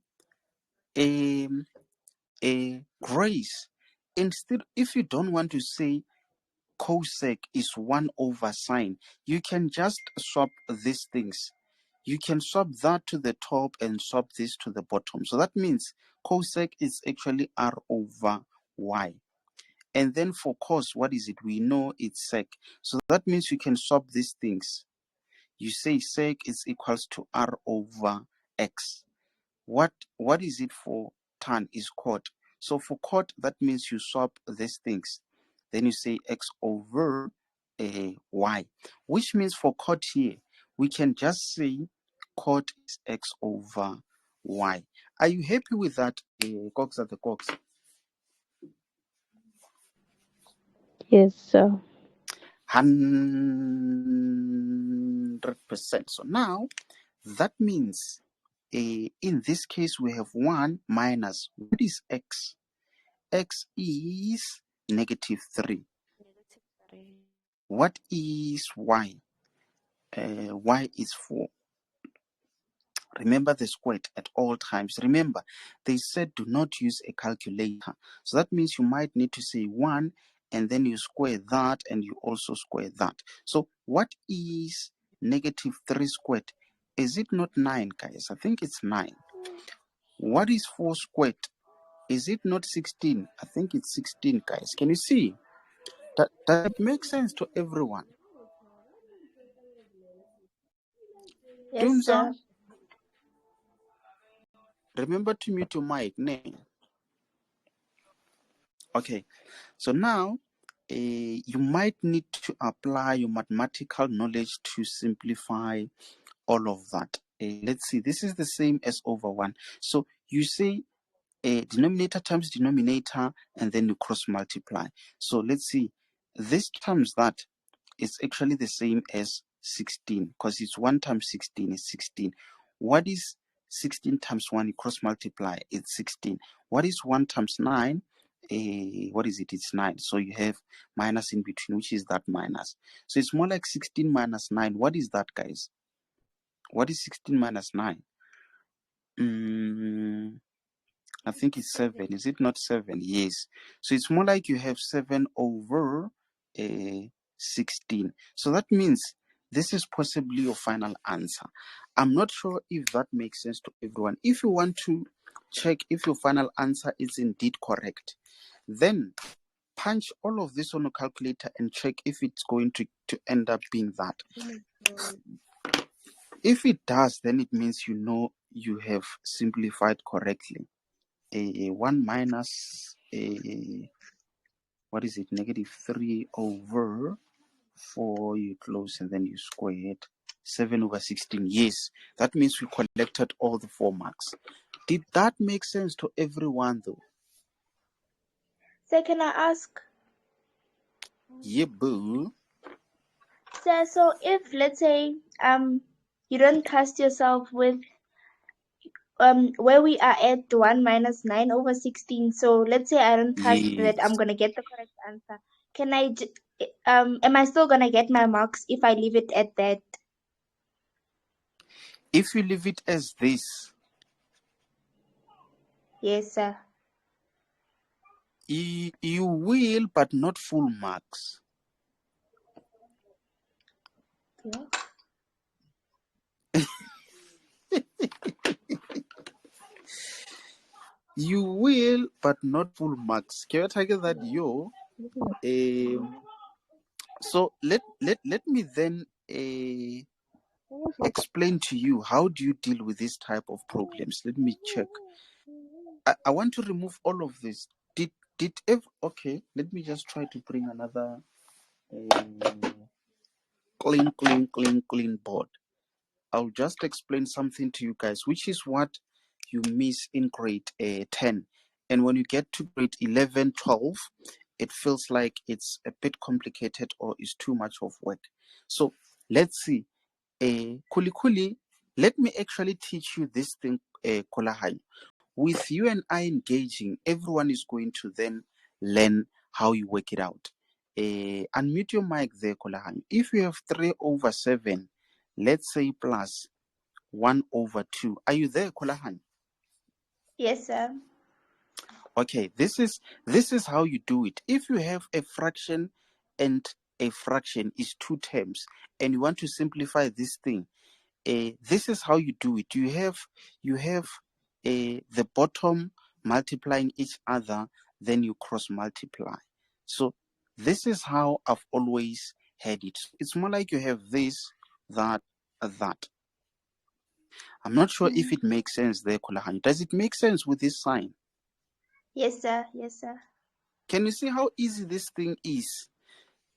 Grace, instead, if you don't want to say cosec is 1 over sine, you can just swap these things. You can swap that to the top and swap this to the bottom. So that means cosec is actually r over y. And then for cos, what is it? We know it's sec. So that means you can swap these things. You say sec is equals to r over x. What is it for tan is cot? So for cot, that means you swap these things. Then you say x over y, which means for cot here, we can just say cot is x over y. Are you happy with that, Cox at the Cox? Yes, sir. 100%. So now that means in this case we have 1 minus, what is x? X is negative 3. What is y? Y is 4. Remember the squared at all times. Remember, they said do not use a calculator. So that means you might need to say 1 and then you square that and you also square that. So what is negative 3 squared? Is it not 9, guys? I think it's 9. What is 4 squared? Is it not 16? I think it's 16, guys. Can you see? Does it make sense to everyone? Yes, sir. Remember to mute your mic. Okay, so now you might need to apply your mathematical knowledge to simplify all of that. Let's see, this is the same as over 1. So you say denominator times denominator and then you cross multiply. So let's see, this times that is actually the same as 16 because it's 1 times 16 is 16. What is 16 times 1? You cross multiply, it's 16. What is 1 times 9? What is it? It's 9. So you have minus in between, which is that minus. So it's more like 16 minus 9. What is that, guys? What is 16 minus 9? I think it's 7. Is it not 7? Yes. So it's more like you have 7 over 16. So that means this is possibly your final answer. I'm not sure if that makes sense to everyone. If you want to check if your final answer is indeed correct, then punch all of this on a calculator and check if it's going to end up being that. If it does, then it means you know you have simplified correctly. 1 minus what is it, negative 3 over 4, you close and then you square it, 7 over 16. Yes, that means we collected all the 4 marks. Did that make sense to everyone though? Sir, can I ask? Yeah, boo. Sir, so if let's say you don't trust yourself with where we are at 1 minus 9 over 16, so let's say I don't trust that Yes. I'm gonna get the correct answer, can I am I still gonna get my marks if I leave it at that? If you leave it as this, Yes, sir. you will, but not full marks. Yeah. You will, but not full marks. Can you take that, yo? So let me then explain to you how do you deal with this type of problems. Let me check. I want to remove all of this. Okay, let me just try to bring another clean board. I'll just explain something to you guys, which is what you miss in grade 10. And when you get to grade 11, 12, it feels like it's a bit complicated or is too much of work. So let's see. Kuli, let me actually teach you this thing, Kolahai. With you and I engaging, everyone is going to then learn how you work it out. Unmute your mic there, Kolahai. If you have 3 over 7, let's say plus 1 over 2. Are you there, Kolahai? Yes, sir. Okay, this is how you do it. If you have a fraction and a fraction is 2 terms and you want to simplify this thing, this is how you do it. You have the bottom multiplying each other, then you cross multiply. So this is how I've always had it. It's more like you have this, that, that. I'm not sure if it makes sense there, Kolahani. Does it make sense with this sign? Yes, sir. Yes, sir. Can you see how easy this thing is?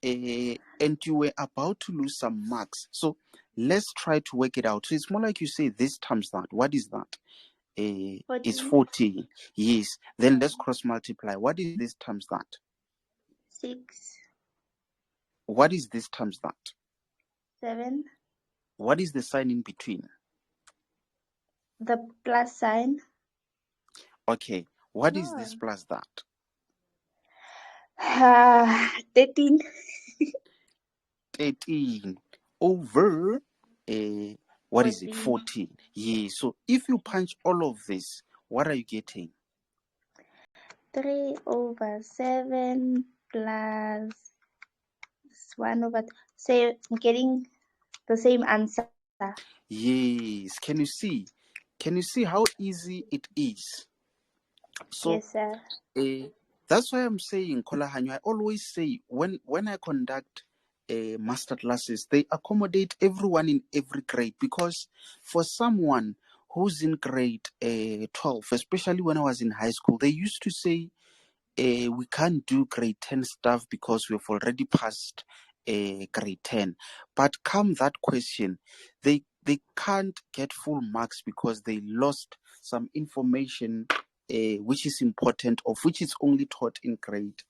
And you were about to lose some marks. So let's try to work it out. So it's more like you say this times that. What is that? It's 40. Yes. Then let's cross multiply. What is this times that? 6. What is this times that? 7. What is the sign in between? The plus sign. Okay. What is this plus that? 13. 13 over what is it? 14. 14. Yeah. So if you punch all of this, what are you getting? 3 over 7 plus 1 over. So I'm getting the same answer. Yes. Can you see? Can you see how easy it is? So Yes, sir. that's why I'm saying, Kolahanyo, I always say when I conduct master classes, they accommodate everyone in every grade, because for someone who's in grade 12, especially when I was in high school, they used to say we can't do grade 10 stuff because we've already passed grade 10. But come that question, they can't get full marks because they lost some information which is important, of which is only taught in grade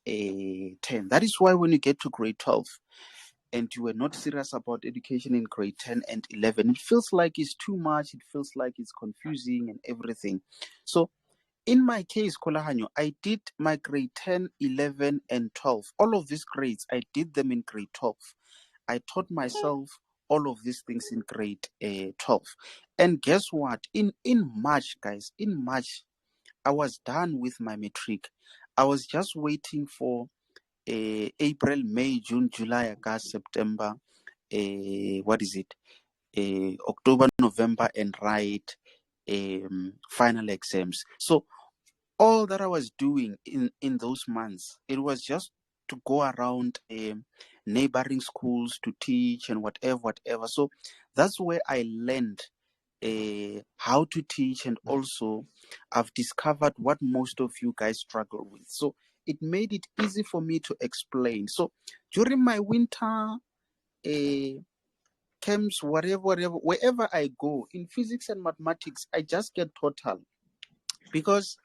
10. That is why when you get to grade 12 and you were not serious about education in grade 10 and 11, it feels like it's too much, it feels like it's confusing and everything. So in my case, Kolahanyo, I did my grade 10, 11, and 12. All of these grades, I did them in grade 12. I taught myself all of these things in grade 12. And guess what? In March, guys, in March, I was done with my matric. I was just waiting for April, May, June, July, August, September, what is it? October, November, and write final exams. So all that I was doing in those months, it was just to go around neighboring schools to teach and whatever. So that's where I learned how to teach, and also I've discovered what most of you guys struggle with. So it made it easy for me to explain. So during my winter camps, wherever I go in physics and mathematics, I just get total, because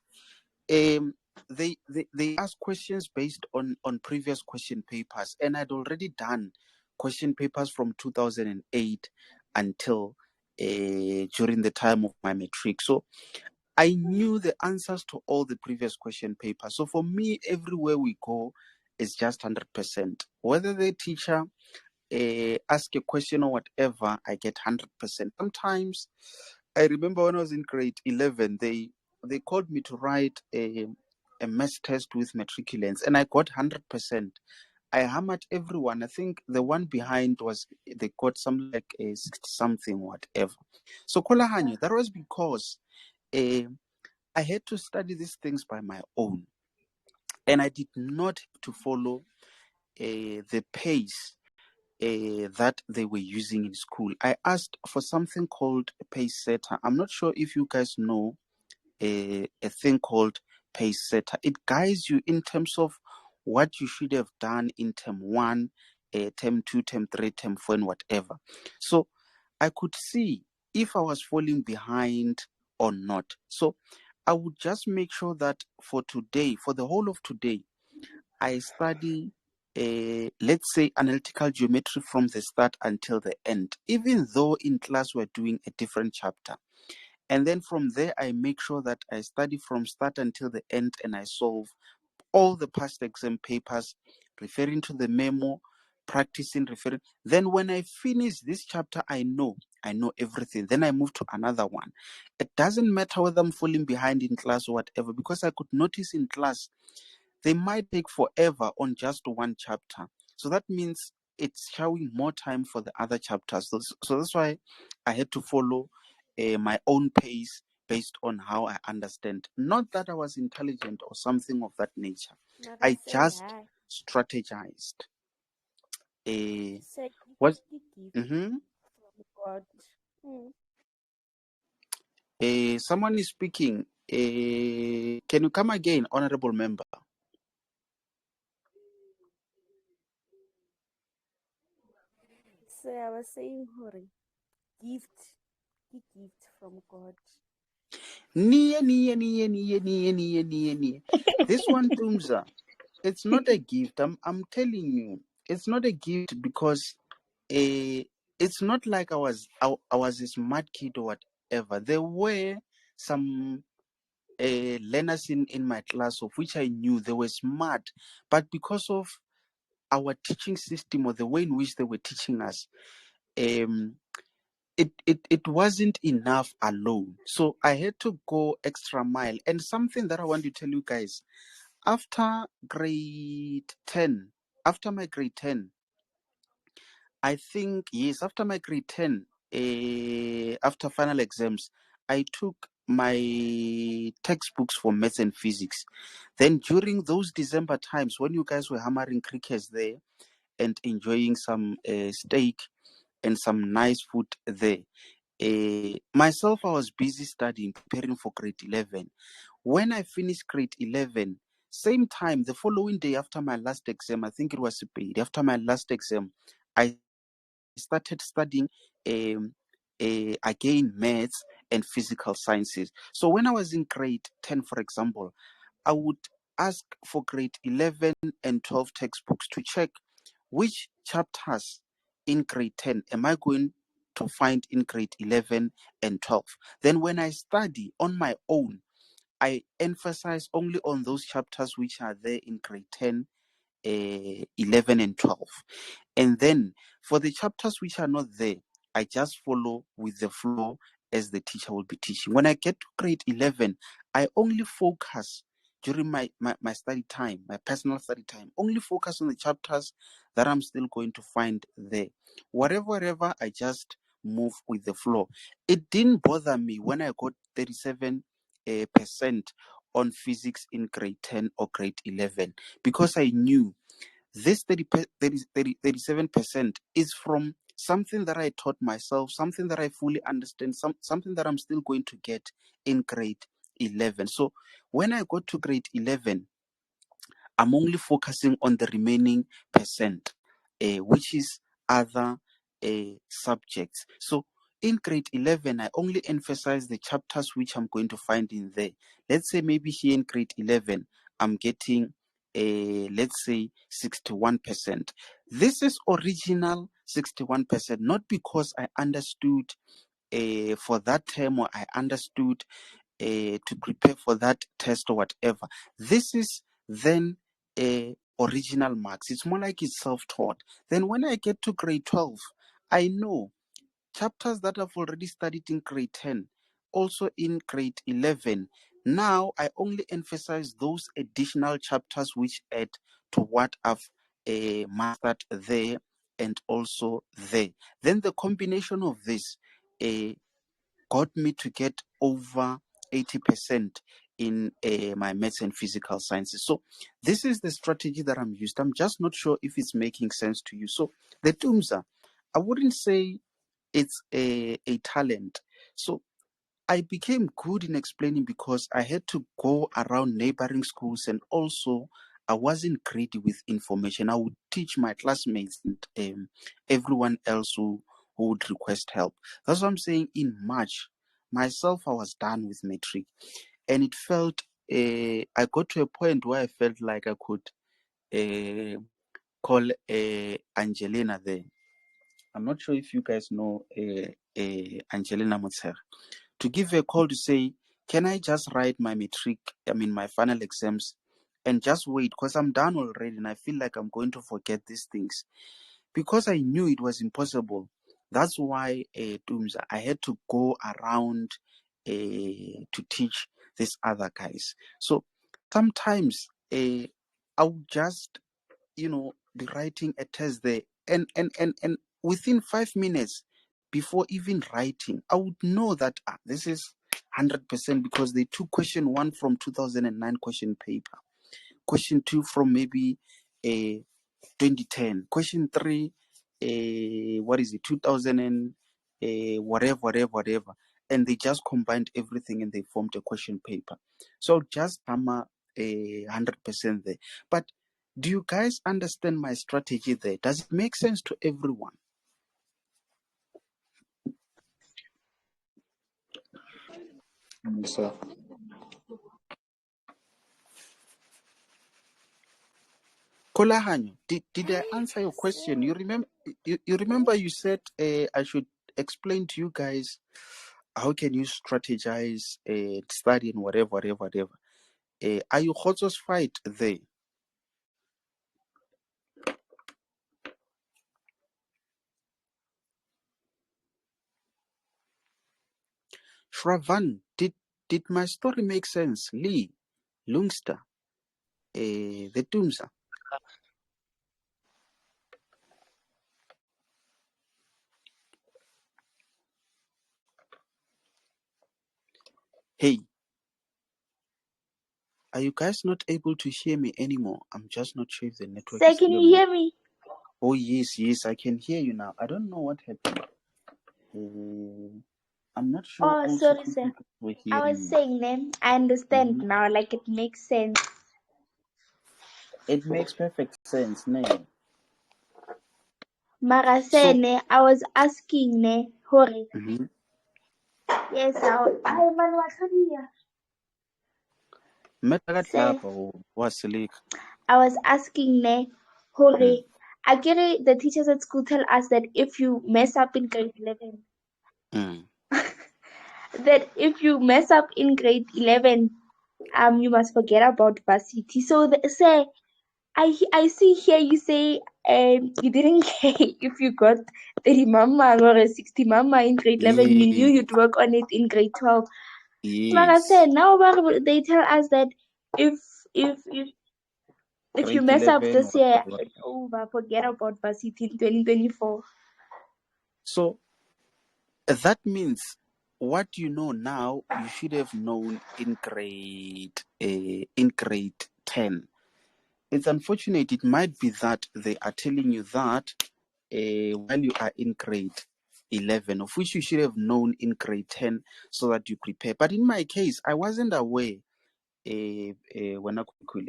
they ask questions based on previous question papers, and I'd already done question papers from 2008 until during the time of my matric. So I knew the answers to all the previous question papers. So for me, everywhere we go is just 100%. Whether the teacher ask a question or whatever, I get 100%. Sometimes I remember when I was in grade 11, they called me to write a maths test with matriculants, and I got 100%. I hammered everyone. I think the one behind they got something like a 60 something, whatever. So Kolahanyo, that was because I had to study these things by my own, and I did not have to follow the pace that they were using in school. I asked for something called a pace setter. I'm not sure if you guys know a thing called pace setter. It guides you in terms of what you should have done in term 1, term 2, term 3, term 4, and whatever. So I could see if I was falling behind or not. So I would just make sure that for today, for the whole of today, I study, let's say, analytical geometry from the start until the end, even though in class we're doing a different chapter. And then from there, I make sure that I study from start until the end, and I solve all the past exam papers, referring to the memo, practicing, referring. Then when I finish this chapter, I know everything. Then I move to another one. It doesn't matter whether I'm falling behind in class or whatever, because I could notice in class they might take forever on just one chapter. So that means it's showing more time for the other chapters. So that's why I had to follow my own pace based on how I understand. Not that I was intelligent or something of that nature. I just strategized. What? Mm-hmm. God. Someone is speaking. Can you come again, honorable member? So I was saying, Hori, gift from God. Nie. This one, Tumza, it's not a gift. I'm telling you, it's not a gift because it's not like I was a smart kid or whatever. There were some learners in my class of which I knew they were smart, but because of our teaching system or the way in which they were teaching us, um, it wasn't enough alone. So I had to go extra mile. And something that I want to tell you guys, after grade 10, after my grade 10, I think, yes, after my grade 10, after final exams, I took my textbooks for maths and physics. Then during those December times when you guys were hammering crickets there and enjoying some steak and some nice food there, myself, I was busy studying, preparing for grade 11. When I finished grade 11, same time, the following day after my last exam, I think it was a paid, after my last exam, I started studying again maths and physical sciences. So when I was in grade 10, for example, I would ask for grade 11 and 12 textbooks to check which chapters in grade 10 am I going to find in grade 11 and 12. Then when I study on my own, I emphasize only on those chapters which are there in grade 10, 11 and 12. And then for the chapters which are not there, I just follow with the flow as the teacher will be teaching. When I get to grade 11, I only focus during my study time, my personal study time, only focus on the chapters that I'm still going to find there. Whatever, I just move with the flow. It didn't bother me when I got 37% on physics in grade 10 or grade 11 because I knew this 37% is from something that I taught myself, something that I fully understand, something that I'm still going to get in grade 11. So when I got to grade 11, I'm only focusing on the remaining percent, which is other subjects. So in grade 11, I only emphasize the chapters which I'm going to find in there. Let's say maybe here in grade 11, I'm getting, let's say, 61%. This is original 61%, not because I understood for that term or I understood to prepare for that test or whatever. This is then original marks. It's more like it's self-taught. Then when I get to grade 12, I know chapters that I've already studied in grade 10, also in grade 11. Now I only emphasize those additional chapters which add to what I've mastered there and also there. Then the combination of this got me to get over 80% in my maths and physical sciences. So this is the strategy that I'm used. I'm just not sure if it's making sense to you. So the Tumza, I wouldn't say it's a talent. So I became good in explaining because I had to go around neighboring schools and also I wasn't greedy with information. I would teach my classmates and everyone else who would request help. That's what I'm saying. In March, myself, I was done with matric, and it felt I got to a point where I felt like I could call Angelina there. I'm not sure if you guys know Angelina Motser. To give a call to say, can I just write my my final exams and just wait because I'm done already and I feel like I'm going to forget these things. Because I knew it was impossible. That's why I had to go around to teach these other guys. So sometimes I would just, be writing a test there and within 5 minutes before even writing, I would know that this is 100% because they took question 1 from 2009 question paper, question 2 from maybe 2010, question 3 what is it, 2000 and whatever, and they just combined everything and they formed a question paper. So just hammer 100% there. But do you guys understand my strategy there? Does it make sense to everyone? Yes, sir. Kolahanyo, did I answer your question? You remember you said I should explain to you guys how can you strategize studying whatever. Are you satisfied there? Shravan, did my story make sense? Lee, Lungster, the Tumsa. Hey, are you guys not able to hear me anymore? I'm just not sure if the network Sir, is can still you hear me? Oh, yes, I can hear you now. I don't know what happened. I'm not sure Oh, also sorry, if sir. you guys were I hearing was me. saying then, I understand Mhm. now, like it makes sense. It makes perfect sense, name. Mara So, ne, I was asking ne, hore. mhm. Yes, I man was here. Sir, Wasilik. I was asking ne, hore. Mm. Actually, the teachers at school tell us that if you mess up in grade 11, Mm. that if you mess up in grade 11, you must forget about varsity. So, say, I see here you say you didn't care if you got 30 mama or a 60 mama in grade 11. You knew Yes, you'd work on it in grade 12. Like I yes. said, now they tell us that if if if if you Grade mess up 11. this year, it's over. Forget about varsity in 2024. So, that means what you know now, you should have known in grade 10. It's unfortunate. It might be that they are telling you that while you are in grade 11, of which you should have known in grade 10 so that you prepare. But in my case, I wasn't aware. When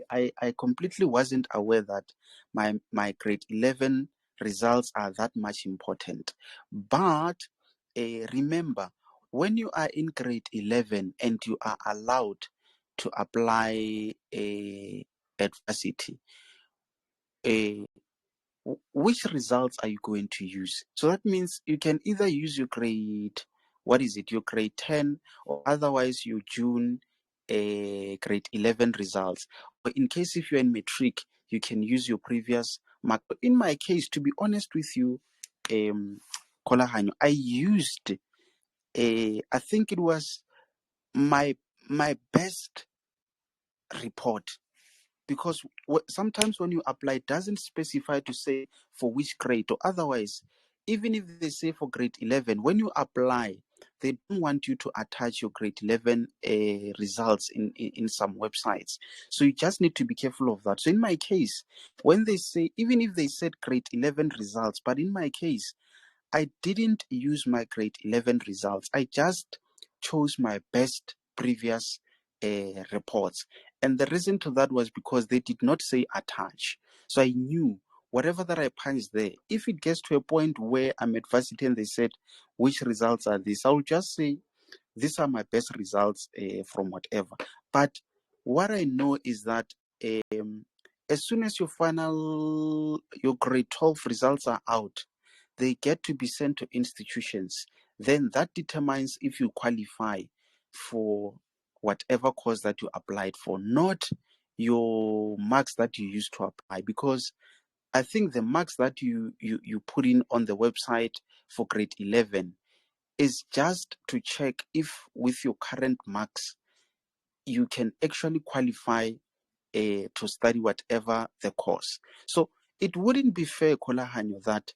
I completely wasn't aware that my grade 11 results are that much important. But remember, when you are in grade 11 and you are allowed to apply at varsity, which results are you going to use? So that means you can either use your your grade 10, or otherwise your June grade 11 results. Or in case if you're in matric, you can use your previous mark. In my case, to be honest with you, Kolahanyo, I used, I think it was my best report, because sometimes when you apply, it doesn't specify to say for which grade, or otherwise, even if they say for grade 11, when you apply, they don't want you to attach your grade 11 results in some websites. So you just need to be careful of that. So in my case, when they say, even if they said grade 11 results, but in my case, I didn't use my grade 11 results. I just chose my best previous reports. And the reason to that was because they did not say attach. So I knew whatever that I punched there, if it gets to a point where I'm at varsity and they said, which results are these? I'll just say, these are my best results from whatever. But what I know is that as soon as your grade 12 results are out, they get to be sent to institutions. Then that determines if you qualify for whatever course that you applied for, not your marks that you used to apply. Because I think the marks that you put in on the website for grade 11 is just to check if with your current marks you can actually qualify to study whatever the course. So it wouldn't be fair, Kolahanyo, that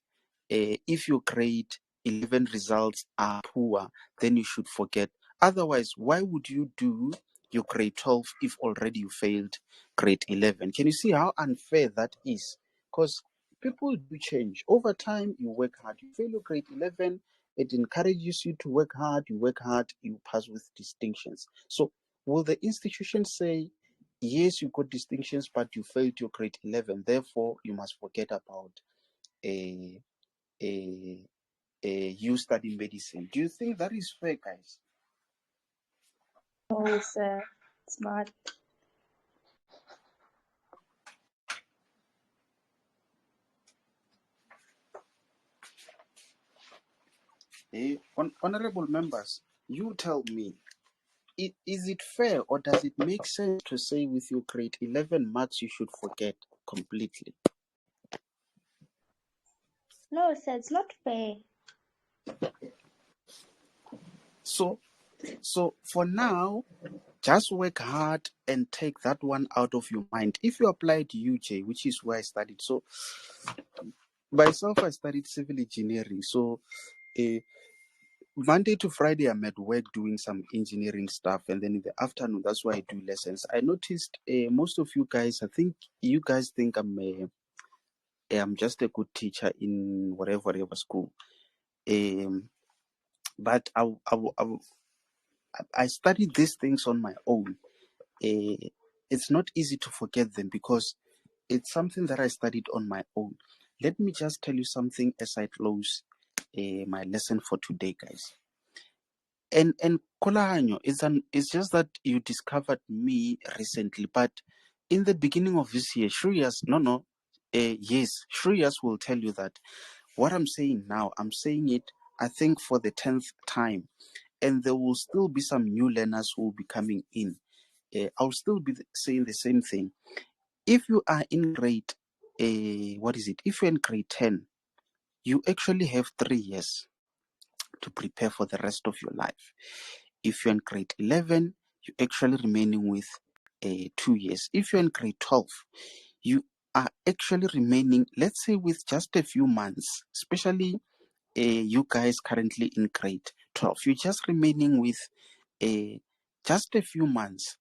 if your grade 11 results are poor, then you should forget. Otherwise, why would you do your grade 12 if already you failed grade 11? Can you see how unfair that is? Because people do change. Over time, you work hard. You fail your grade 11, it encourages you to work hard. You work hard, you pass with distinctions. So will the institution say, yes, you got distinctions, but you failed your grade 11, therefore you must forget about a you study medicine? Do you think that is fair, guys? Oh, sir, smart. Honorable members, you tell me, is it fair or does it make sense to say with your grade 11 marks you should forget completely? No, sir, it's not fair. So for now, just work hard and take that one out of your mind. If you apply to UJ, which is where I studied, so myself, I studied civil engineering. So Monday to Friday, I'm at work doing some engineering stuff, and then in the afternoon, that's why I do lessons. I noticed most of you guys, I think you guys think I'm just a good teacher in whatever school. But I studied these things on my own. It's not easy to forget them because it's something that I studied on my own. Let me just tell you something as I close my lesson for today, guys. And Kolahanyo, it's just that you discovered me recently, but in the beginning of this year, Shreyas will tell you that what I'm saying now, I'm saying it, I think, for the 10th time, and there will still be some new learners who will be coming in. I'll still be saying the same thing. If you are in grade, if you're in grade 10, you actually have 3 years to prepare for the rest of your life. If you're in grade 11, you're actually remaining with 2 years. If you're in grade 12, you are actually remaining, let's say, with just a few months, especially you guys currently in grade 12. You're just remaining with just a few months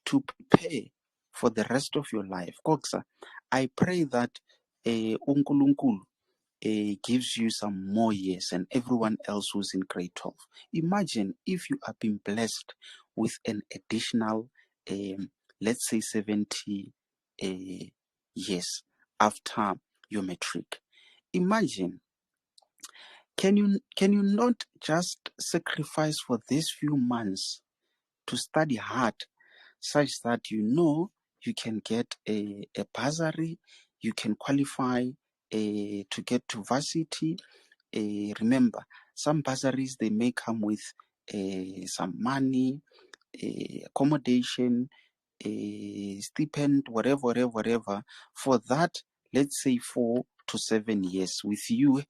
to prepare for the rest of your life. Koksa, I pray that uNkulunkulu gives you some more years and everyone else who's in grade 12. Imagine if you have been blessed with an additional, let's say, 70 years after your matric. Imagine, can you not just sacrifice for these few months to study hard such that you can get a bursary, you can qualify to get to varsity. Remember, some bursaries, they may come with some money, accommodation, stipend, whatever. For that, let's say 4 to 7 years, with you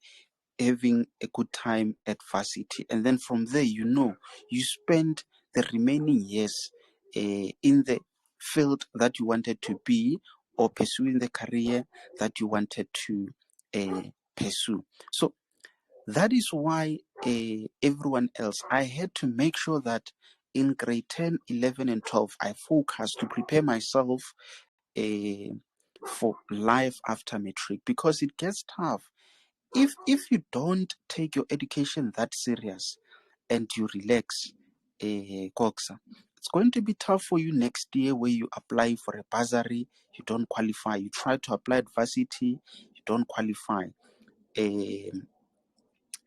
having a good time at varsity, and then from there, you spend the remaining years in the field that you wanted to be, or pursuing the career that you wanted to pursue. So that is why everyone else, I had to make sure that in grade 10, 11, and 12, I focused to prepare myself for life after matric, because it gets tough. If you don't take your education that serious and you relax, Koksa, it's going to be tough for you next year where you apply for a bursary, you don't qualify. You try to apply at varsity, you don't qualify. And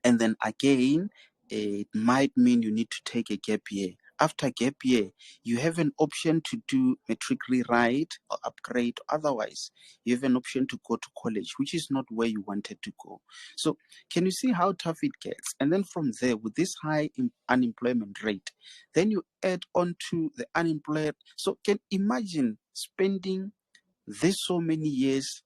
then again, it might mean you need to take a gap year. After gap year, you have an option to do matric rewrite or upgrade. Otherwise, you have an option to go to college, which is not where you wanted to go. So can you see how tough it gets? And then from there, with this high unemployment rate, then you add on to the unemployed. So can imagine spending this so many years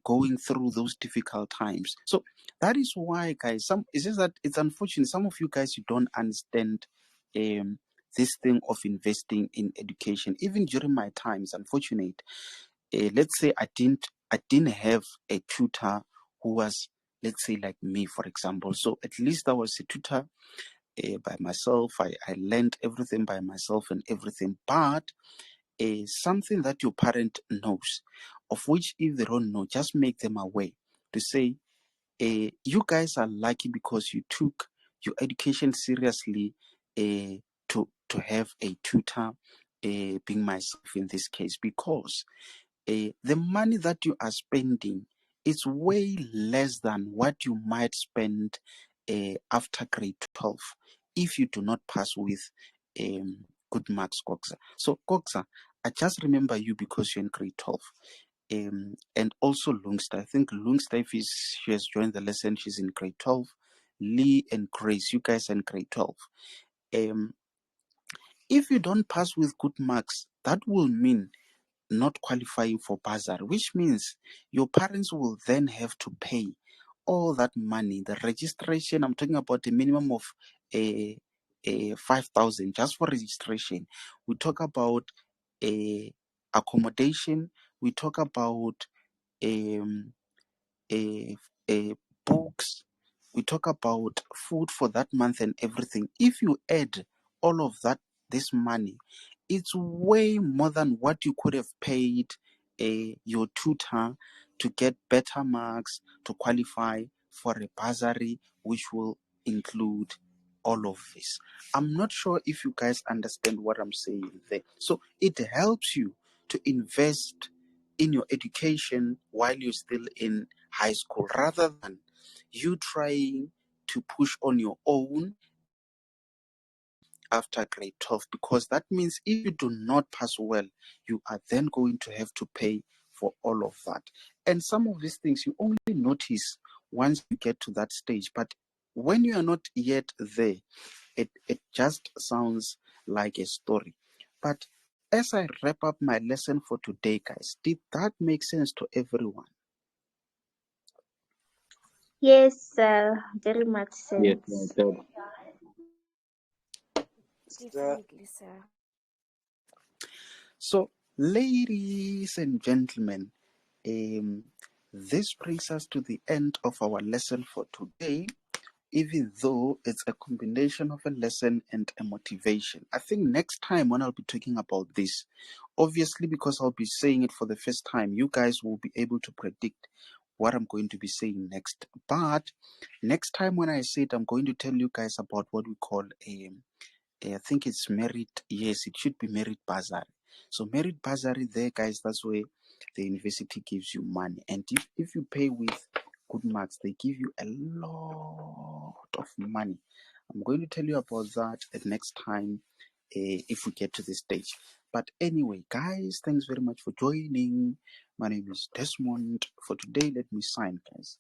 going through those difficult times. So that is why, guys, it's just that it's unfortunate. Some of you guys, you don't understand this thing of investing in education. Even during my time, it's unfortunate. Let's say I didn't have a tutor who was, let's say, like me, for example. So at least I was a tutor by myself. I learned everything by myself and everything. But something that your parent knows, of which if they don't know, just make them aware to say, you guys are lucky because you took your education seriously to have a tutor, being myself in this case, because the money that you are spending is way less than what you might spend after grade 12 if you do not pass with good marks, Koksa. So, Koksa, I just remember you because you're in grade 12. And also Lungsta. I think Lungsta, she has joined the lesson, she's in grade 12. Lee and Grace, you guys are in grade 12. If you don't pass with good marks, that will mean not qualifying for bursary, which means your parents will then have to pay all that money. The registration, I'm talking about a minimum of 5,000 just for registration. We talk about accommodation. We talk about um, books. We talk about food for that month and everything. If you add all of that, this money, it's way more than what you could have paid your tutor to get better marks to qualify for a bursary, which will include all of this. I'm not sure if you guys understand what I'm saying there. So it helps you to invest in your education while you're still in high school rather than you trying to push on your own after grade 12, because that means if you do not pass well, you are then going to have to pay for all of that. And some of these things you only notice once you get to that stage. But when you are not yet there, it just sounds like a story. But as I wrap up my lesson for today, guys, did that make sense to everyone? Yes, very much Yes, sense. sir. Definitely, sir. So, ladies and gentlemen, this brings us to the end of our lesson for today, even though it's a combination of a lesson and a motivation. I think next time when I'll be talking about this, obviously because I'll be saying it for the first time, you guys will be able to predict what I'm going to be saying next. But next time when I say it, I'm going to tell you guys about what we call I think it's merit. Yes, it should be merit bursary. So merit bursary there, guys, that's where the university gives you money. And if you pay with good marks, they give you a lot of money. I'm going to tell you about that the next time if we get to this stage. But anyway, guys, thanks very much for joining. My name is Desmond. For today, let me sign, guys.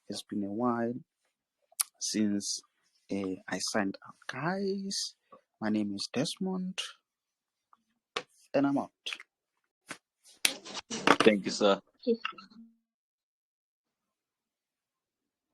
It's been a while since I signed out, guys. My name is Desmond, and I'm out. Thank you, sir. Yes.